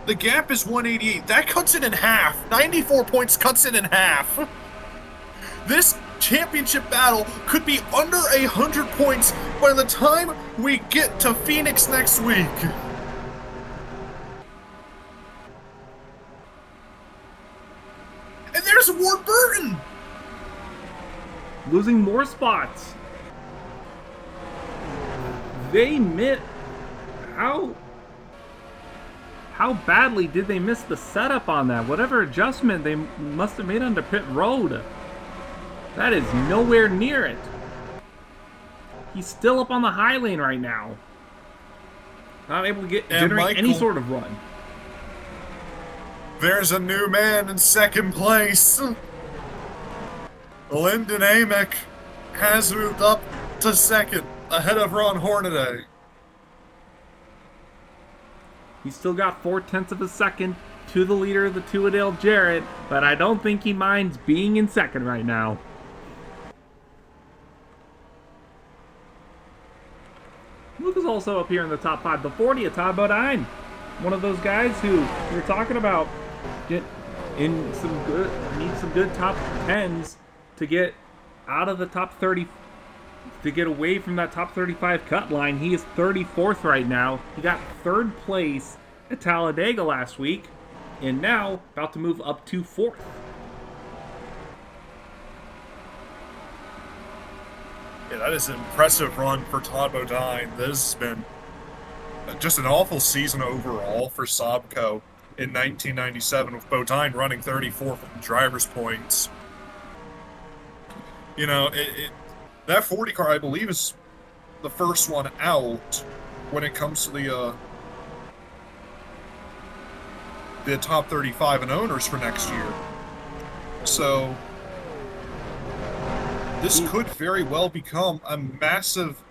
[SPEAKER 2] The gap is 188. That cuts it in half. 94 points cuts it in half. This championship battle could be under 100 points by the time we get to Phoenix next week. And there's Ward Burton!
[SPEAKER 1] Losing more spots. They miss. How How badly did they miss the setup on that? Whatever adjustment they must have made under pit road. That is nowhere near it. He's still up on the high lane right now. Not able to generate any sort of run.
[SPEAKER 2] There's a new man in second place. Lyndon Amick has moved up to second, ahead of Ron Hornaday.
[SPEAKER 1] He's still got 4/10 of a second to the leader of the two, Dale Jarrett, but I don't think he minds being in second right now. Luke is also up here in the top 5. The 40 of Todd Bodine. One of those guys who we were talking about need some good top 10s to get out of the top 30, to get away from that top 35 cut line. He is 34th right now. He got 3rd place at Talladega last week, and now about to move up to 4th.
[SPEAKER 2] Yeah, that is an impressive run for Todd Bodine. This has been just an awful season overall for Sobco in 1997, with Bodine running 34th in driver's points. You know, that 40 car, I believe, is the first one out when it comes to the top 35 and owners for next year. So this could very well become a massive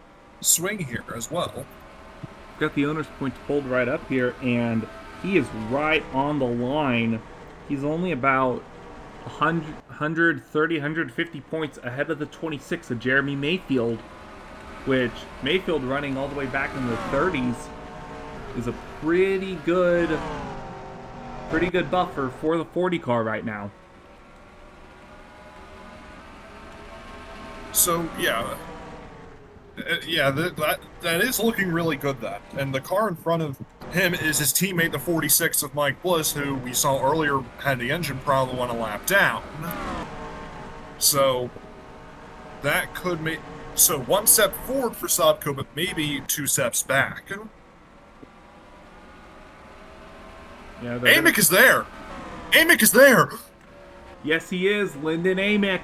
[SPEAKER 2] swing here as well.
[SPEAKER 1] Got the owner's points pulled right up here, and he is right on the line. He's only about 130, 150 points ahead of the 26 of Jeremy Mayfield, which Mayfield running all the way back in the 30s is a pretty good buffer for the 40 car right now.
[SPEAKER 2] So yeah, that is looking really good. That, and the car in front of him is his teammate, the 46 of Mike Bliss, who we saw earlier had the engine problem on a lap down. So that could make 1 step forward for Sobco, but maybe 2 steps back.
[SPEAKER 1] Yeah,
[SPEAKER 2] Amick is there. Amick is there.
[SPEAKER 1] Yes, he is. Lyndon Amick.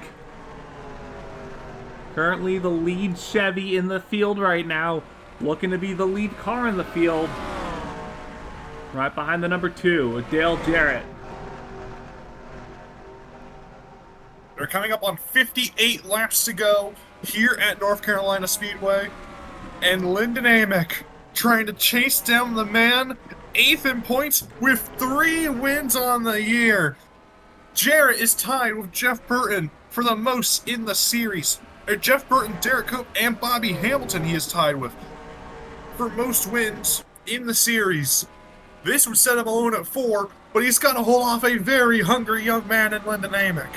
[SPEAKER 1] Currently the lead Chevy in the field right now. Looking to be the lead car in the field. Right behind the number 2, Dale Jarrett.
[SPEAKER 2] They're coming up on 58 laps to go here at North Carolina Speedway. And Lyndon Amick trying to chase down the man, 8th in points with 3 wins on the year. Jarrett is tied with Jeff Burton for the most in the series. Jeff Burton, Derek Cope, and Bobby Hamilton he is tied with for most wins in the series. This would set him alone at 4, but he's got to hold off a very hungry young man in Lyndon Amick.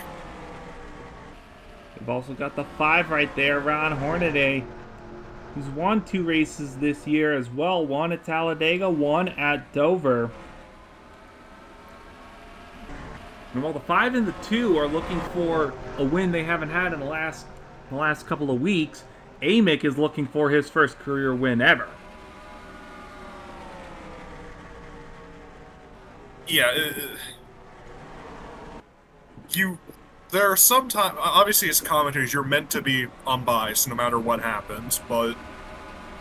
[SPEAKER 1] We've also got the 5 right there, Ron Hornaday, who's won 2 races this year as well. 1 at Talladega, 1 at Dover. And while the 5 and the 2 are looking for a win they haven't had in the last couple of weeks, Amick is looking for his first career win ever.
[SPEAKER 2] Yeah, there are sometimes, obviously as commentators, you're meant to be unbiased no matter what happens, but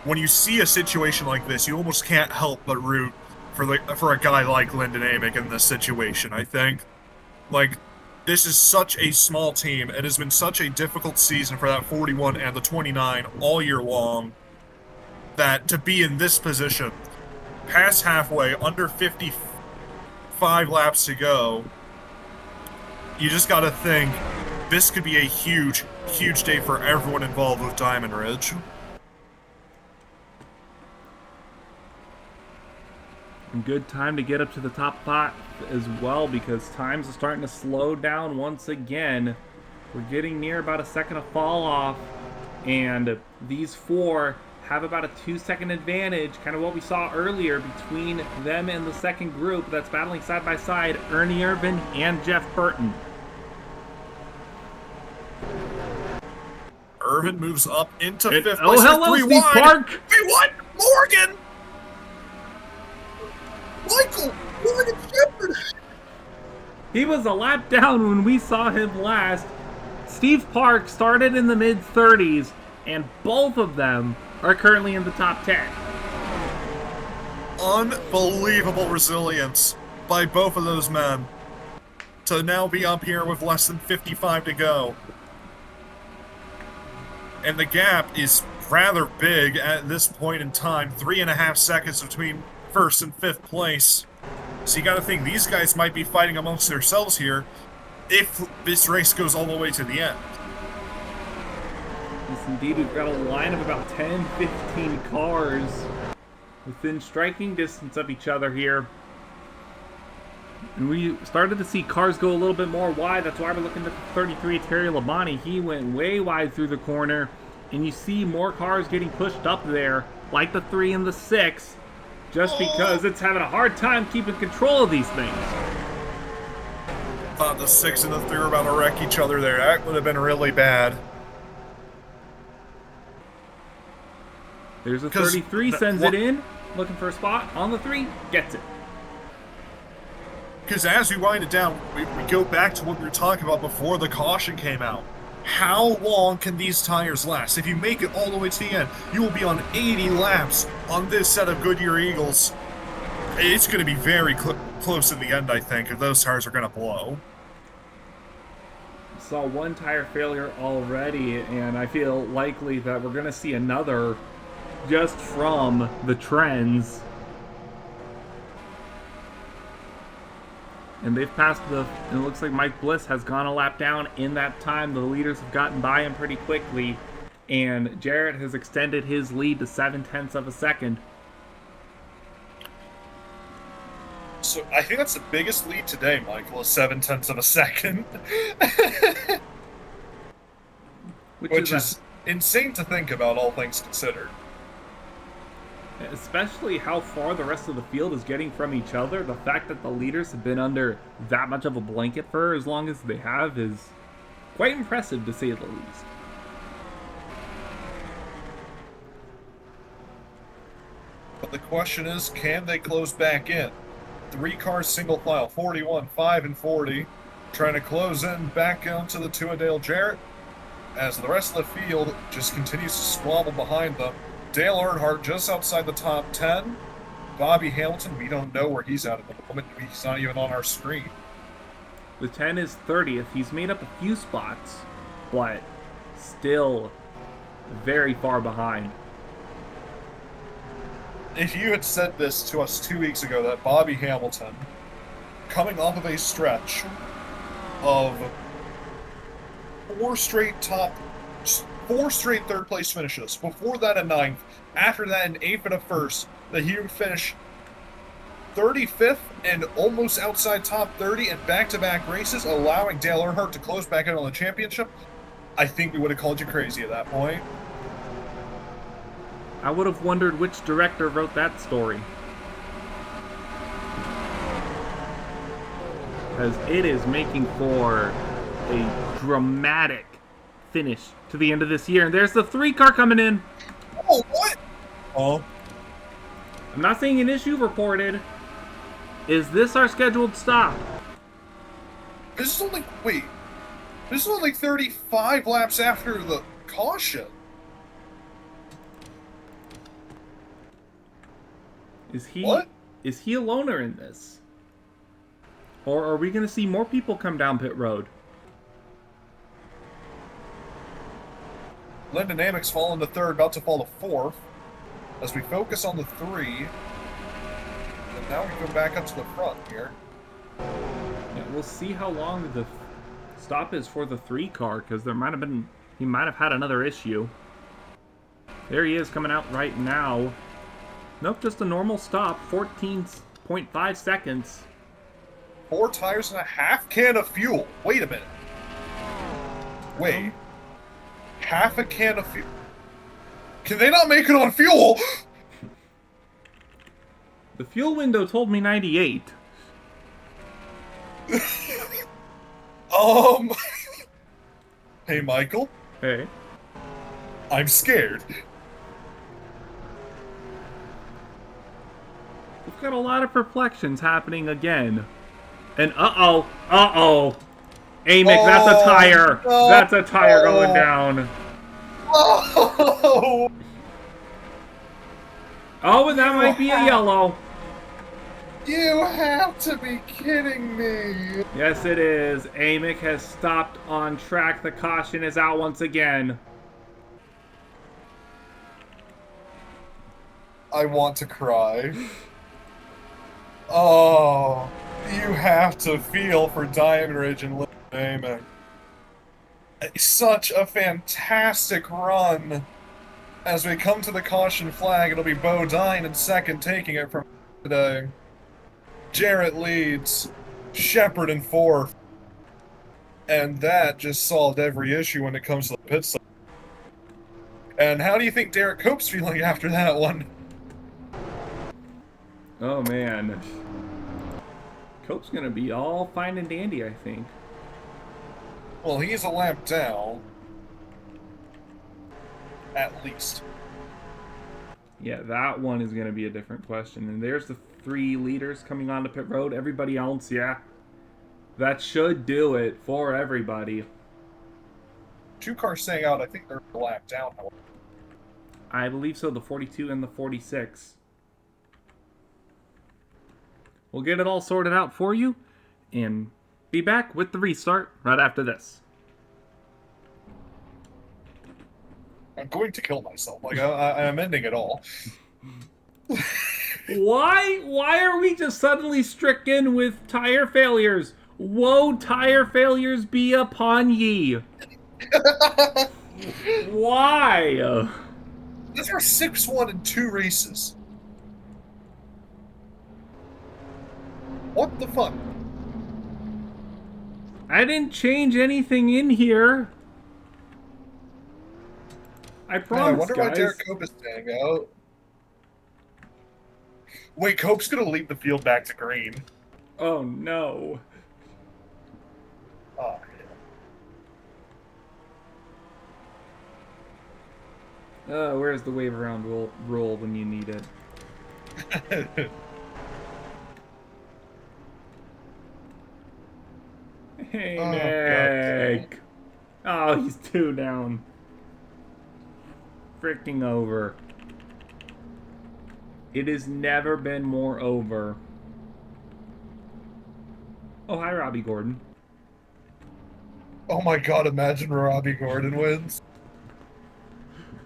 [SPEAKER 2] when you see a situation like this, you almost can't help but root for a guy like Lyndon Amick in this situation, I think. Like, this is such a small team. It has been such a difficult season for that 41 and the 29 all year long, that to be in this position, past halfway, under 55 laps to go, you just got to think this could be a huge, huge day for everyone involved with Diamond Ridge.
[SPEAKER 1] And good time to get up to the top 5 as well, because times are starting to slow down once again. We're getting near about a second of fall off, and these 4 have about a 2-second advantage, kind of what we saw earlier between them and the second group that's battling side by side, Ernie Irvin and Jeff Burton.
[SPEAKER 2] Irvin moves up into 5th
[SPEAKER 1] place. Oh, hello, Steve Park!
[SPEAKER 2] We won! Morgan! Michael! Morgan Shepherd!
[SPEAKER 1] He was a lap down when we saw him last. Steve Park started in the mid-30s, and both of them are currently in the top 10.
[SPEAKER 2] Unbelievable resilience by both of those men to now be up here with less than 55 to go. And the gap is rather big at this point in time. 3.5 seconds between first and fifth place. So you got to think these guys might be fighting amongst themselves here if this race goes all the way to the end.
[SPEAKER 1] Yes, indeed, we've got a line of about 10, 15 cars within striking distance of each other here. And we started to see cars go a little bit more wide. That's why we're looking at the 33 Terry Labonte. He went way wide through the corner. And you see more cars getting pushed up there, like the 3 and the 6, just because it's having a hard time keeping control of these things.
[SPEAKER 2] Thought the 6 and the 3 were about to wreck each other there. That would have been really bad.
[SPEAKER 1] There's a 33, sends it in, looking for a spot on the 3, gets it.
[SPEAKER 2] Because as we wind it down, we go back to what we were talking about before the caution came out. How long can these tires last? If you make it all the way to the end, you will be on 80 laps on this set of Goodyear Eagles. It's going to be very close in the end, I think, if those tires are going to blow.
[SPEAKER 1] Saw one tire failure already, and I feel likely that we're going to see another just from the trends. And they've passed and it looks like Mike Bliss has gone a lap down in that time. The leaders have gotten by him pretty quickly, and Jarrett has extended his lead to 0.7 of a second.
[SPEAKER 2] So I think that's the biggest lead today, Michael, is 0.7 of a second. Which is insane to think about, all things considered.
[SPEAKER 1] Especially how far the rest of the field is getting from each other. The fact that the leaders have been under that much of a blanket for as long as they have is quite impressive, to say the least.
[SPEAKER 2] But the question is, can they close back in? 3 cars single file, 41, 5, and 40, trying to close in back onto the 2 of Dale Jarrett, as the rest of the field just continues to squabble behind them. Dale Earnhardt just outside the top 10. Bobby Hamilton, we don't know where he's at the moment. He's not even on our screen.
[SPEAKER 1] The 10 is 30th. He's made up a few spots, but still very far behind.
[SPEAKER 2] If you had said this to us 2 weeks ago, that Bobby Hamilton, coming off of a stretch of 4 straight third place finishes, before that a 9th, after that an 8th and a 1st, that he would finish 35th and almost outside top 30 in back-to-back races, allowing Dale Earnhardt to close back in on the championship, I think we would have called you crazy at that point.
[SPEAKER 1] I would have wondered which director wrote that story. Because it is making for a dramatic finish to the end of this year. And there's the 3 car coming in.
[SPEAKER 2] Oh, what? Oh.
[SPEAKER 1] I'm not seeing an issue reported. Is this our scheduled stop?
[SPEAKER 2] This is only, wait. This is only 35 laps after the caution.
[SPEAKER 1] Is he
[SPEAKER 2] What?
[SPEAKER 1] Is he a loner in this? Or are we going to see more people come down pit road?
[SPEAKER 2] Lyndon Amick's fallen to 3rd, about to fall to 4th. As we focus on the 3, and now we go back up to the front here.
[SPEAKER 1] Yeah, we'll see how long the stop is for the 3 car, because he might have had another issue. There he is coming out right now. Nope, just a normal stop, 14.5 seconds.
[SPEAKER 2] 4 tires and a half can of fuel. Wait a minute. Wait. Half a can of fuel. Can they not make it on fuel?
[SPEAKER 1] The fuel window told me 98.
[SPEAKER 2] Hey, Michael.
[SPEAKER 1] Hey.
[SPEAKER 2] I'm scared.
[SPEAKER 1] Of got a lot of perplexions happening again. And uh-oh. Amick, that's a tire.
[SPEAKER 2] No.
[SPEAKER 1] That's a tire going down.
[SPEAKER 2] Oh,
[SPEAKER 1] Oh, and that might be a yellow.
[SPEAKER 2] you have to be kidding me.
[SPEAKER 1] Yes, it is. Amick has stopped on track. The caution is out once again.
[SPEAKER 2] I want to cry. Oh, you have to feel for Diamond Ridge and Little Amick. Such a fantastic run. As we come to the caution flag, it'll be Bo Dine in second, taking it from today. Jarrett leads, Shepard in fourth. And that just solved every issue when it comes to the pit stop. And how do you think Derek Cope's feeling after that one?
[SPEAKER 1] Oh, man. Cope's going to be all fine and dandy, I think.
[SPEAKER 2] Well, he's a lap down. At least.
[SPEAKER 1] Yeah, that one is going to be a different question. And there's the 3 leaders coming onto pit road. Everybody else, yeah. That should do it for everybody.
[SPEAKER 2] 2 cars staying out. I think they're a lap down, however.
[SPEAKER 1] I believe so, the 42 and the 46. We'll get it all sorted out for you and be back with the restart right after this.
[SPEAKER 2] I'm going to kill myself. Like, I'm ending it all.
[SPEAKER 1] Why are we just suddenly stricken with tire failures? Woe, tire failures be upon ye. Why?
[SPEAKER 2] These are 6-1 in 2 races. What the fuck?
[SPEAKER 1] I didn't change anything in here. I promise,
[SPEAKER 2] I wonder
[SPEAKER 1] guys.
[SPEAKER 2] why Derek Cope is staying out. Wait, Cope's gonna lead the field back to green.
[SPEAKER 1] Oh, no.
[SPEAKER 2] Oh, yeah.
[SPEAKER 1] Where's the wave around rule when you need it? Hey, Nick. Oh, he's 2 down. Freaking over. It has never been more over. Oh, hi, Robbie Gordon.
[SPEAKER 2] Oh my god, imagine Robbie Gordon wins.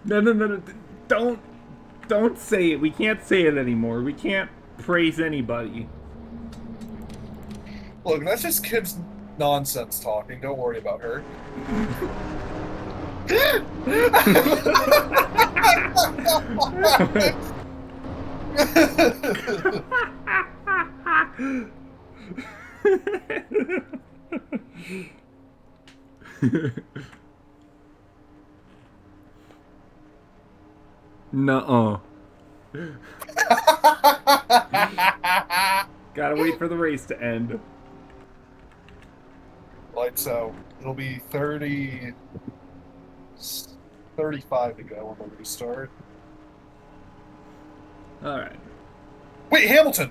[SPEAKER 1] No. Don't say it. We can't say it anymore. We can't praise anybody.
[SPEAKER 2] Look, that's just kids nonsense talking. Don't worry about her.
[SPEAKER 1] Nuh-uh. Gotta wait for the race to end.
[SPEAKER 2] Lights out. It'll be 35 to go when we restart.
[SPEAKER 1] Alright.
[SPEAKER 2] Wait, Hamilton!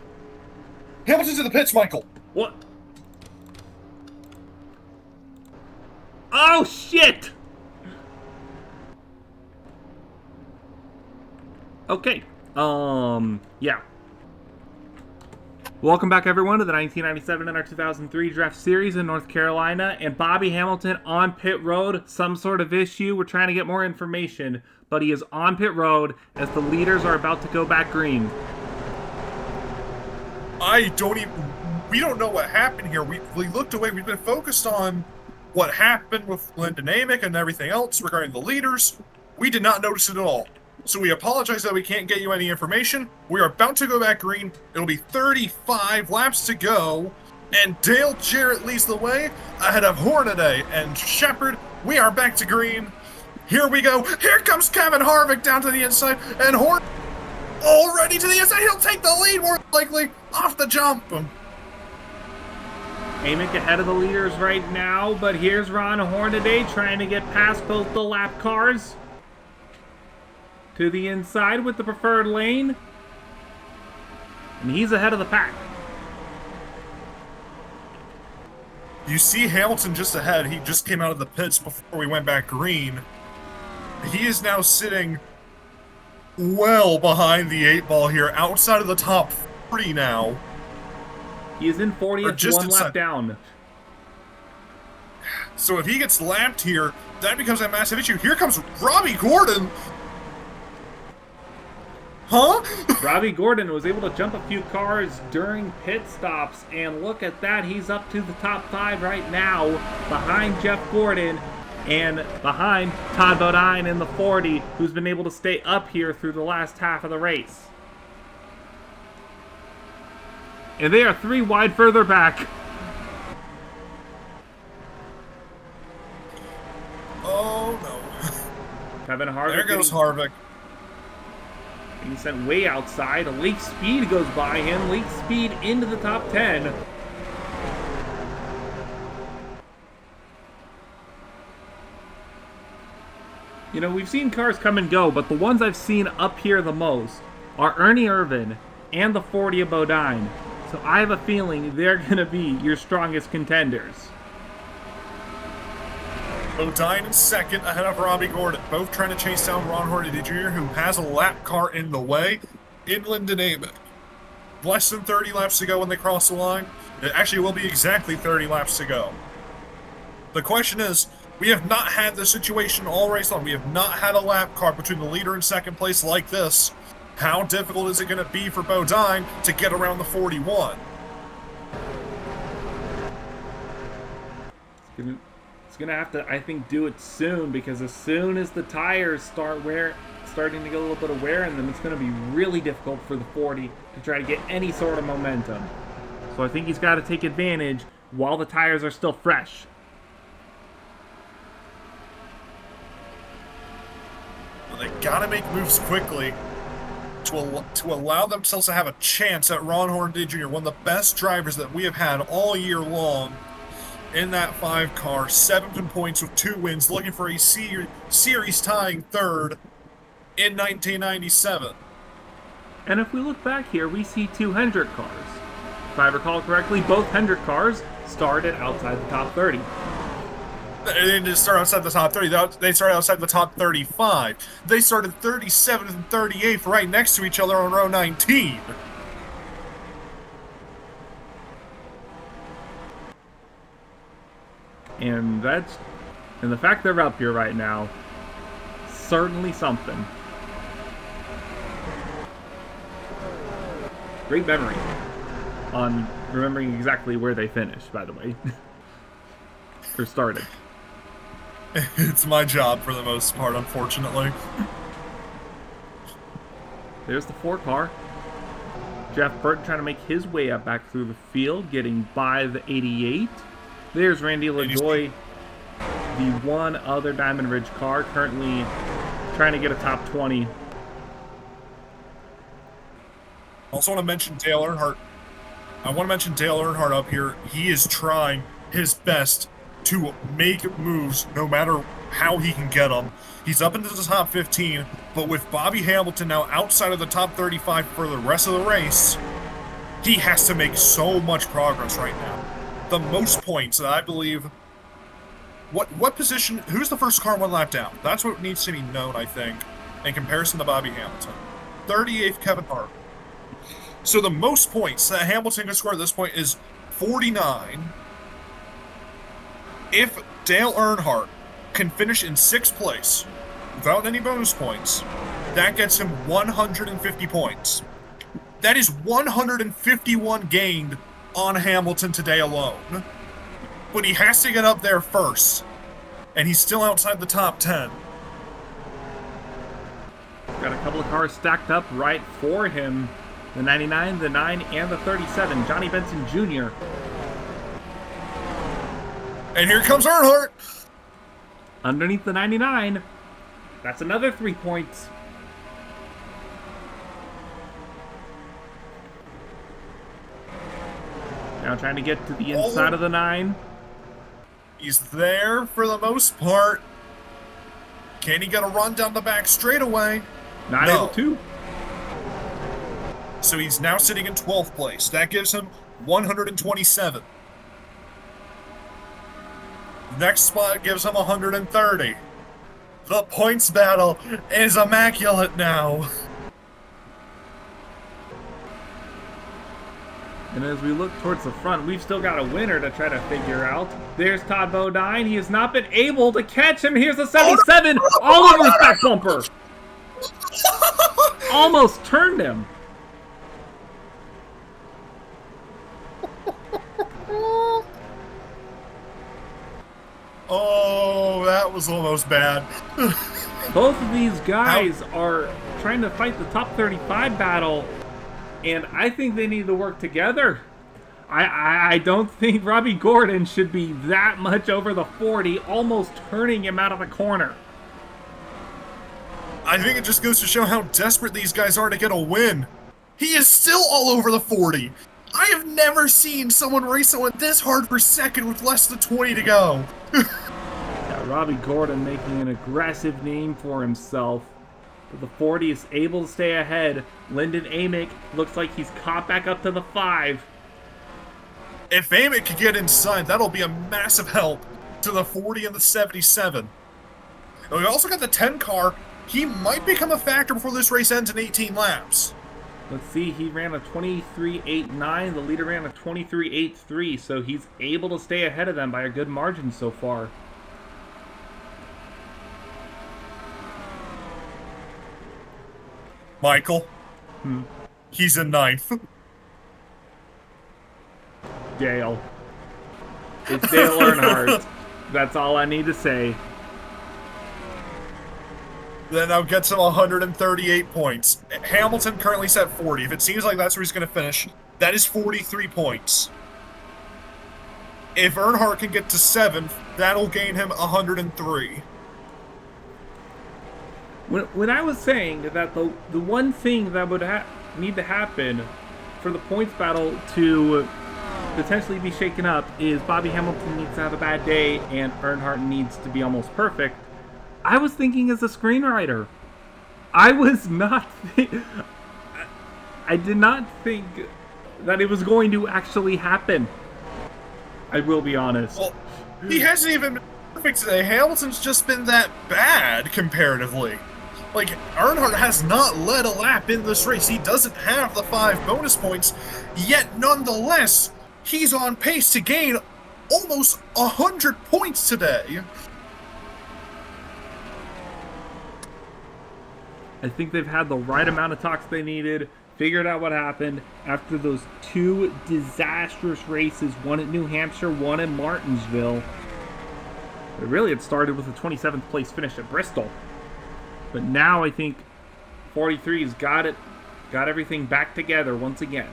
[SPEAKER 2] Hamilton's in the pits, Michael!
[SPEAKER 1] What? Oh, shit! Okay. Yeah. Welcome back, everyone, to the 1997 NR2003 Draft Series in North Carolina. And Bobby Hamilton on pit road. Some sort of issue. We're trying to get more information. But he is on pit road as the leaders are about to go back green.
[SPEAKER 2] We don't know what happened here. We looked away. We've been focused on what happened with Lyndon Amick and everything else regarding the leaders. We did not notice it at all. So we apologize that we can't get you any information. We are about to go back green. It'll be 35 laps to go. And Dale Jarrett leads the way ahead of Hornaday and Shepard. We are back to green. Here we go. Here comes Kevin Harvick down to the inside. And already to the inside. He'll take the lead more likely off the jump.
[SPEAKER 1] Amick ahead of the leaders right now. But here's Ron Hornaday trying to get past both the lap cars. To the inside with the preferred lane. and he's ahead of the pack.
[SPEAKER 2] You see Hamilton just ahead. He just came out of the pits before we went back green. He is now sitting well behind the 8-ball here, outside of the top 3 now.
[SPEAKER 1] He is in 40th,
[SPEAKER 2] just
[SPEAKER 1] one lap down.
[SPEAKER 2] So if he gets lapped here, that becomes a massive issue. Here comes Robbie Gordon. Huh?
[SPEAKER 1] Robbie Gordon was able to jump a few cars during pit stops, and look at that. He's up to the top 5 right now, behind Jeff Gordon and behind Todd Bodine in the 40, who's been able to stay up here through the last half of the race. And they are 3 wide further back.
[SPEAKER 2] Oh no.
[SPEAKER 1] Kevin Harvick.
[SPEAKER 2] There goes Harvick.
[SPEAKER 1] He's sent way outside. Lake Speed goes by him. Lake Speed into the top 10. You know, we've seen cars come and go, but the ones I've seen up here the most are Ernie Irvan and the 40 of Bodine. So I have a feeling they're going to be your strongest contenders.
[SPEAKER 2] Bodine in second, ahead of Robbie Gordon, both trying to chase down Ron Hornaday Jr., who has a lap car in the way. Inland dynamic. Less than 30 laps to go when they cross the line. It actually will be exactly 30 laps to go. The question is, we have not had this situation all race long. We have not had a lap car between the leader and second place like this. How difficult is it going to be for Bodine to get around the 41?
[SPEAKER 1] It's going to have to, I think, do it soon, because as soon as the tires starting to get a little bit of wear in them, it's going to be really difficult for the 40 to try to get any sort of momentum. So I think he's got to take advantage while the tires are still fresh.
[SPEAKER 2] They got to make moves quickly to allow themselves to have a chance at Ron Hornaday Jr., one of the best drivers that we have had all year long. In that 5 car, 7th points with 2 wins, looking for a series tying 3rd in 1997.
[SPEAKER 1] And if we look back here, we see 2 Hendrick cars. If I recall correctly, both Hendrick cars started outside the top 30.
[SPEAKER 2] They didn't just start outside the top 30, they started outside the top 35. They started 37th and 38th right next to each other on row 19.
[SPEAKER 1] And the fact they're up here right now, certainly something. Great memory on remembering exactly where they finished, by the way. Or started.
[SPEAKER 2] It's my job for the most part, unfortunately.
[SPEAKER 1] There's the 4 car. Jeff Burton trying to make his way up back through the field, getting by the 88. There's Randy LaJoy, the one other Diamond Ridge car, currently trying to get a top 20.
[SPEAKER 2] Also want to mention Dale Earnhardt. I want to mention Dale Earnhardt up here. He is trying his best to make moves no matter how he can get them. He's up into the top 15, but with Bobby Hamilton now outside of the top 35 for the rest of the race, he has to make so much progress right now. The most points that I believe... What position... Who's the first car 1 lap down? That's what needs to be known, I think, in comparison to Bobby Hamilton. 38th, Kevin Harvick. So the most points that Hamilton can score at this point is 49. If Dale Earnhardt can finish in 6th place without any bonus points, that gets him 150 points. That is 151 gained on Hamilton today alone. But he has to get up there first, and he's still outside the top 10.
[SPEAKER 1] Got a couple of cars stacked up right for him. The 99, the 9, and the 37. Johnny Benson Jr.
[SPEAKER 2] And here comes Earnhardt.
[SPEAKER 1] Underneath the 99. That's another 3 points. Now trying to get to the inside of the 9.
[SPEAKER 2] He's there for the most part. Can he get a run down the back straightaway?
[SPEAKER 1] Not able to.
[SPEAKER 2] So he's now sitting in 12th place. That gives him 127. Next spot gives him 130. The points battle is immaculate now.
[SPEAKER 1] And as we look towards the front, we've still got a winner to try to figure out. There's Todd Bodine. He has not been able to catch him. Here's the 77 all over his back bumper. Almost turned him.
[SPEAKER 2] Oh, that was almost bad.
[SPEAKER 1] Both of these guys are trying to fight the top 35 battle, and I think they need to work together. I don't think Robbie Gordon should be that much over the 40, almost turning him out of the corner.
[SPEAKER 2] I think it just goes to show how desperate these guys are to get a win. He is still all over the 40. I have never seen someone race someone this hard for second with less than 20 to go.
[SPEAKER 1] Yeah, Robbie Gordon making an aggressive name for himself. But the 40 is able to stay ahead. Lyndon Amick looks like he's caught back up to the 5.
[SPEAKER 2] If Amick could get inside, that'll be a massive help to the 40 and the 77. And we also got the 10 car. He might become a factor before this race ends in 18 laps.
[SPEAKER 1] Let's see, he ran a 23.89. The leader ran a 23.83, so he's able to stay ahead of them by a good margin so far.
[SPEAKER 2] Michael, he's in 9th.
[SPEAKER 1] Dale. It's Dale Earnhardt. That's all I need to say.
[SPEAKER 2] Then I'll get some 138 points. Hamilton currently set 40. If it seems like that's where he's going to finish, that is 43 points. If Earnhardt can get to 7th, that'll gain him 103.
[SPEAKER 1] When I was saying that the one thing that would need to happen for the points battle to potentially be shaken up is Bobby Hamilton needs to have a bad day and Earnhardt needs to be almost perfect. I was thinking as a screenwriter. I was not... I did not think that it was going to actually happen. I will be honest.
[SPEAKER 2] Well, he hasn't even been perfect today. Hamilton's just been that bad, comparatively. Like, Earnhardt has not led a lap in this race. He doesn't have the 5 bonus points, yet nonetheless, he's on pace to gain almost 100 points today.
[SPEAKER 1] I think they've had the right amount of talks they needed, figured out what happened after those 2 disastrous races, one at New Hampshire, one at Martinsville. But really, it started with a 27th place finish at Bristol. But now I think 43's got everything back together once again.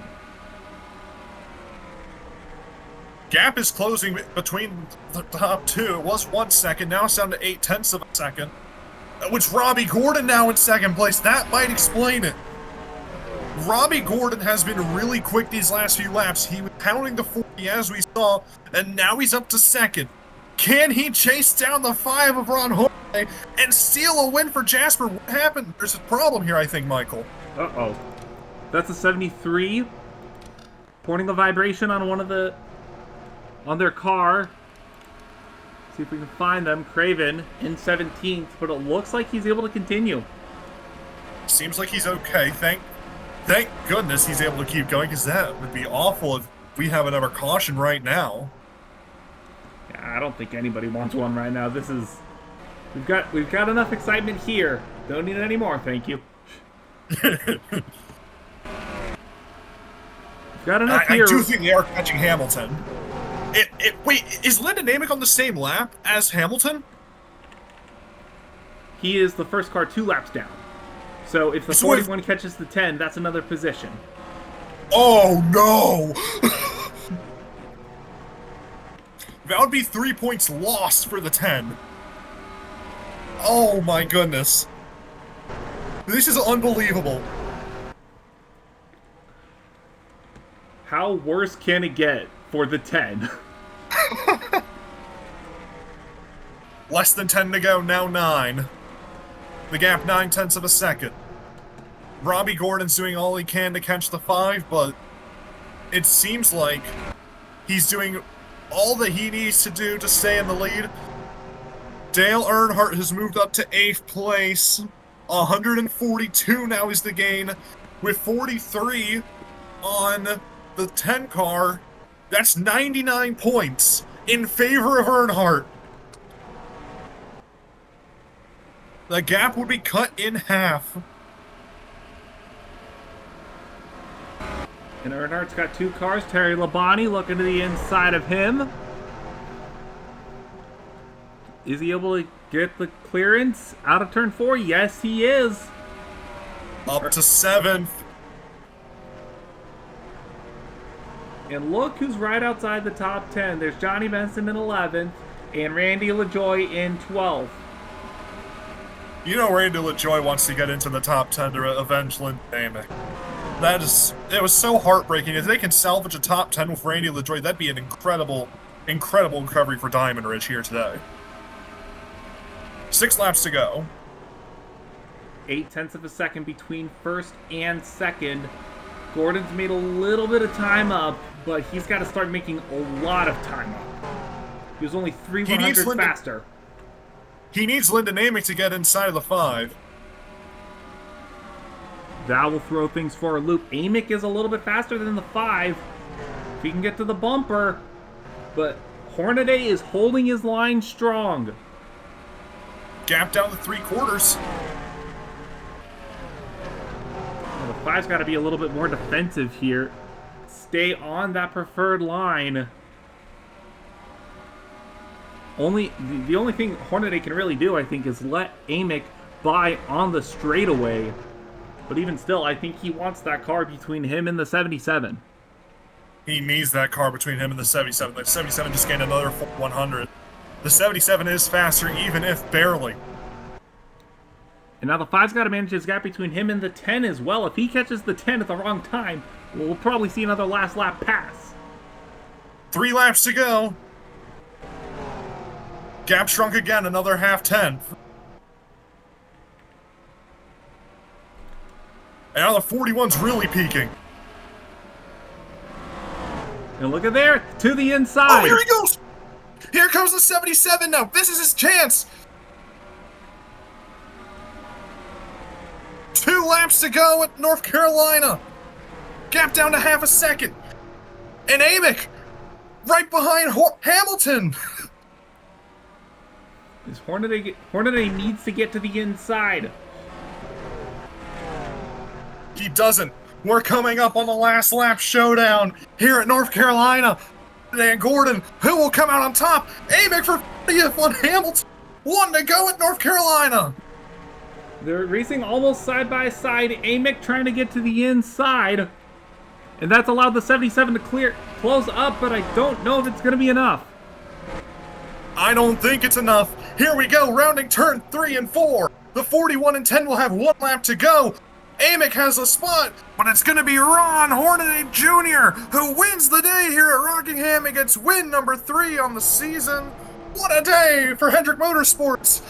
[SPEAKER 2] Gap is closing between the top 2. It was 1 second, now it's down to 0.8 of a second. Which Robbie Gordon now in 2nd place. That might explain it. Robbie Gordon has been really quick these last few laps. He was pounding the 40 as we saw, and now he's up to 2nd. Can he chase down the 5 of Ron Jorge and steal a win for Jasper? What happened? There's a problem here, I think, Michael.
[SPEAKER 1] Uh-oh. That's a 73. Reporting a vibration on on their car. See if we can find them. Craven in 17th, but it looks like he's able to continue.
[SPEAKER 2] Seems like he's okay. Thank goodness he's able to keep going, because that would be awful if we have another caution right now.
[SPEAKER 1] Yeah, I don't think anybody wants one right now. We've got enough excitement here. Don't need any more, thank you. We've got enough here.
[SPEAKER 2] I do think they are catching Hamilton. Wait, is Lyndon Amick on the same lap as Hamilton?
[SPEAKER 1] He is the first car 2 laps down. So if the 41 catches the 10, that's another position.
[SPEAKER 2] Oh, no! That would be 3 points lost for the 10. Oh, my goodness. This is unbelievable.
[SPEAKER 1] How worse can it get for the 10?
[SPEAKER 2] Less than 10 to go, now 9. The gap 0.9 of a second. Robbie Gordon's doing all he can to catch the 5, but it seems like he's doing all that he needs to do to stay in the lead. Dale Earnhardt has moved up to 8th place. 142 now is the gain, with 43 on the 10 car. That's 99 points in favor of Earnhardt. The gap would be cut in half.
[SPEAKER 1] And Earnhardt's got 2 cars. Terry Labonte looking to the inside of him. Is he able to get the clearance out of turn 4? Yes, he is.
[SPEAKER 2] Up to 7th.
[SPEAKER 1] And look who's right outside the top 10. There's Johnny Benson in 11th and Randy LaJoy in 12th.
[SPEAKER 2] You know Randy LaJoy wants to get into the top 10 to avenge Lynn Amick. It was so heartbreaking. If they can salvage a top 10 with Randy LaJoy, that'd be an incredible recovery for Diamond Ridge here today. 6 laps to go.
[SPEAKER 1] 0.8 of a second between first and second. Gordon's made a little bit of time up, but he's got to start making a lot of time up. He was only 3/100ths faster.
[SPEAKER 2] He needs Lyndon Amick to get inside of the 5.
[SPEAKER 1] That will throw things for a loop. Amick is a little bit faster than the 5. If he can get to the bumper. But Hornaday is holding his line strong.
[SPEAKER 2] Gap down to 3/4.
[SPEAKER 1] Well, the 5's got to be a little bit more defensive here. Stay on that preferred line. The only thing Hornaday can really do, I think, is let Amick by on the straightaway. But even still, I think he wants that car between him and the 77.
[SPEAKER 2] He needs that car between him and the 77. The 77 just gained another 100. The 77 is faster, even if barely.
[SPEAKER 1] And now the 5's got to manage his gap between him and the 10 as well. If he catches the 10 at the wrong time, we'll probably see another last lap pass.
[SPEAKER 2] 3 laps to go. Gap shrunk again, another half 10. And now the 41's really peaking.
[SPEAKER 1] And look at there, to the inside.
[SPEAKER 2] Oh, here he goes! Here comes the 77 now. This is his chance. 2 laps to go at North Carolina. Gap down to half a second. And Amick right behind Hamilton.
[SPEAKER 1] Hornaday needs to get to the inside.
[SPEAKER 2] He doesn't. We're coming up on the last lap showdown here at North Carolina. And Gordon, who will come out on top? Amick for 50th on Hamilton. 1 to go at North Carolina.
[SPEAKER 1] They're racing almost side by side. Amick trying to get to the inside. And that's allowed the 77 to close up, but I don't know if it's going to be enough.
[SPEAKER 2] I don't think it's enough. Here we go, rounding turn 3 and 4. The 41 and 10 will have 1 lap to go. Amick has a spot, but it's going to be Ron Hornaday Jr. who wins the day here at Rockingham and gets win number 3 on the season. What a day for Hendrick Motorsports.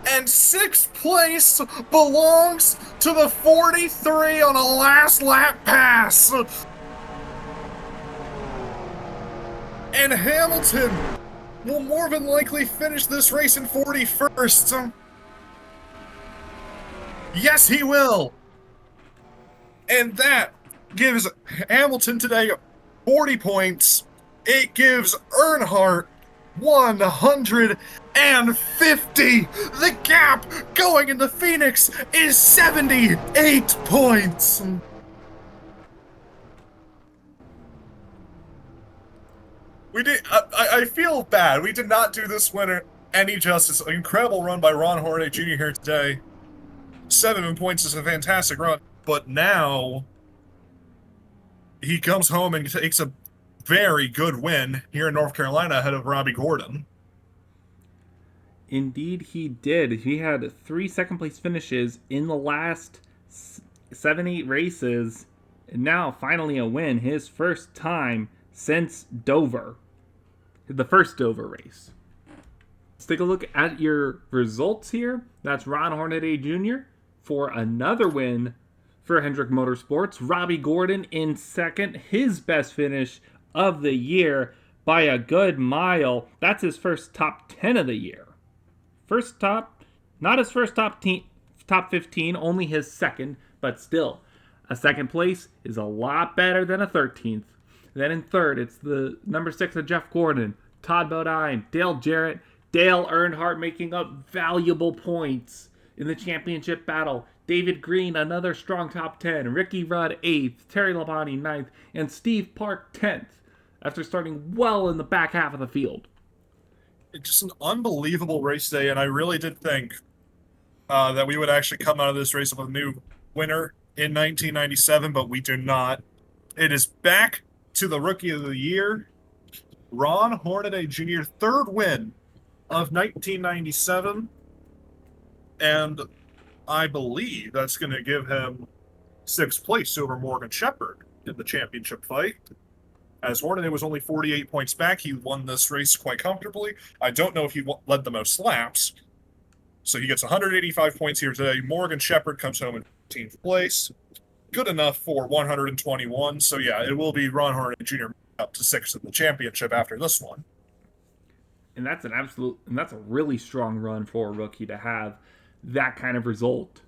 [SPEAKER 2] And 6th place belongs to the 43 on a last lap pass. And Hamilton will more than likely finish this race in 41st. Yes, he will. And that gives Hamilton today 40 points. It gives Earnhardt 150. The gap going into Phoenix is 78 points. I feel bad. We did not do this winner any justice. An incredible run by Ron Hornaday Jr. here today. 7 points is a fantastic run. But now he comes home and takes a very good win here in North Carolina ahead of Robbie Gordon.
[SPEAKER 1] Indeed, he did. He had 3 second-place finishes in the last 7-8 races. And now, finally, a win. His first time since Dover. The first Dover race. Let's take a look at your results here. That's Ron Hornaday Jr. for another win, For Hendrick Motorsports, Robbie Gordon in second, his best finish of the year by a good mile. That's his first top 10 of the year. Not his first top 15, only his second, but still, a second place is a lot better than a 13th. Then in third, it's the number 6 of Jeff Gordon, Todd Bodine, Dale Jarrett, Dale Earnhardt making up valuable points in the championship battle. David Green, another strong top 10. Ricky Rudd, 8th. Terry Labonte, 9th. And Steve Park, 10th, after starting well in the back half of the field.
[SPEAKER 2] It's just an unbelievable race day, and I really did think that we would actually come out of this race with a new winner in 1997, but we do not. It is back to the Rookie of the Year, Ron Hornaday Jr., third win of 1997, and I believe that's going to give him 6th place over Morgan Shepherd in the championship fight. As Hornaday was only 48 points back, he won this race quite comfortably. I don't know if he led the most laps, so he gets 185 points here today. Morgan Shepherd comes home in 15th place. Good enough for 121, so yeah, it will be Ron Hornaday Jr. up to 6th in the championship after this one.
[SPEAKER 1] And that's a really strong run for a rookie to have that kind of result,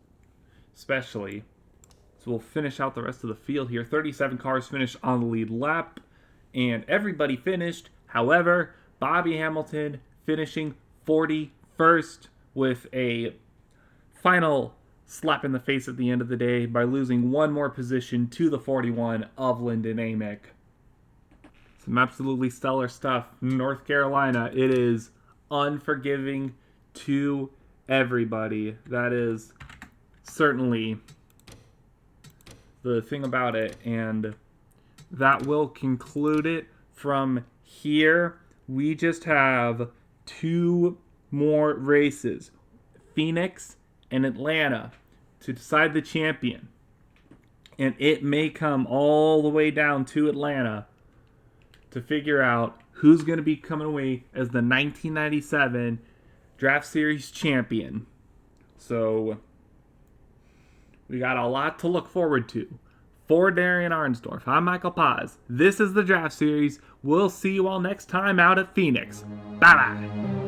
[SPEAKER 1] especially. So we'll finish out the rest of the field here. 37 cars finished on the lead lap, and everybody finished. However, Bobby Hamilton finishing 41st with a final slap in the face at the end of the day by losing one more position to the 41 of Lyndon Amick. Some absolutely stellar stuff. North Carolina, it is unforgiving to everybody. That is certainly the thing about it, and that will conclude it from here. We just have 2 more races, Phoenix and Atlanta, to decide the champion, and it may come all the way down to Atlanta to figure out who's going to be coming away as the 1997 Draft Series champion. So we got a lot to look forward to. For Darien Arnsdorff, I'm Michael Paz. This is the Draft Series. We'll see you all next time out at Phoenix. Bye-bye.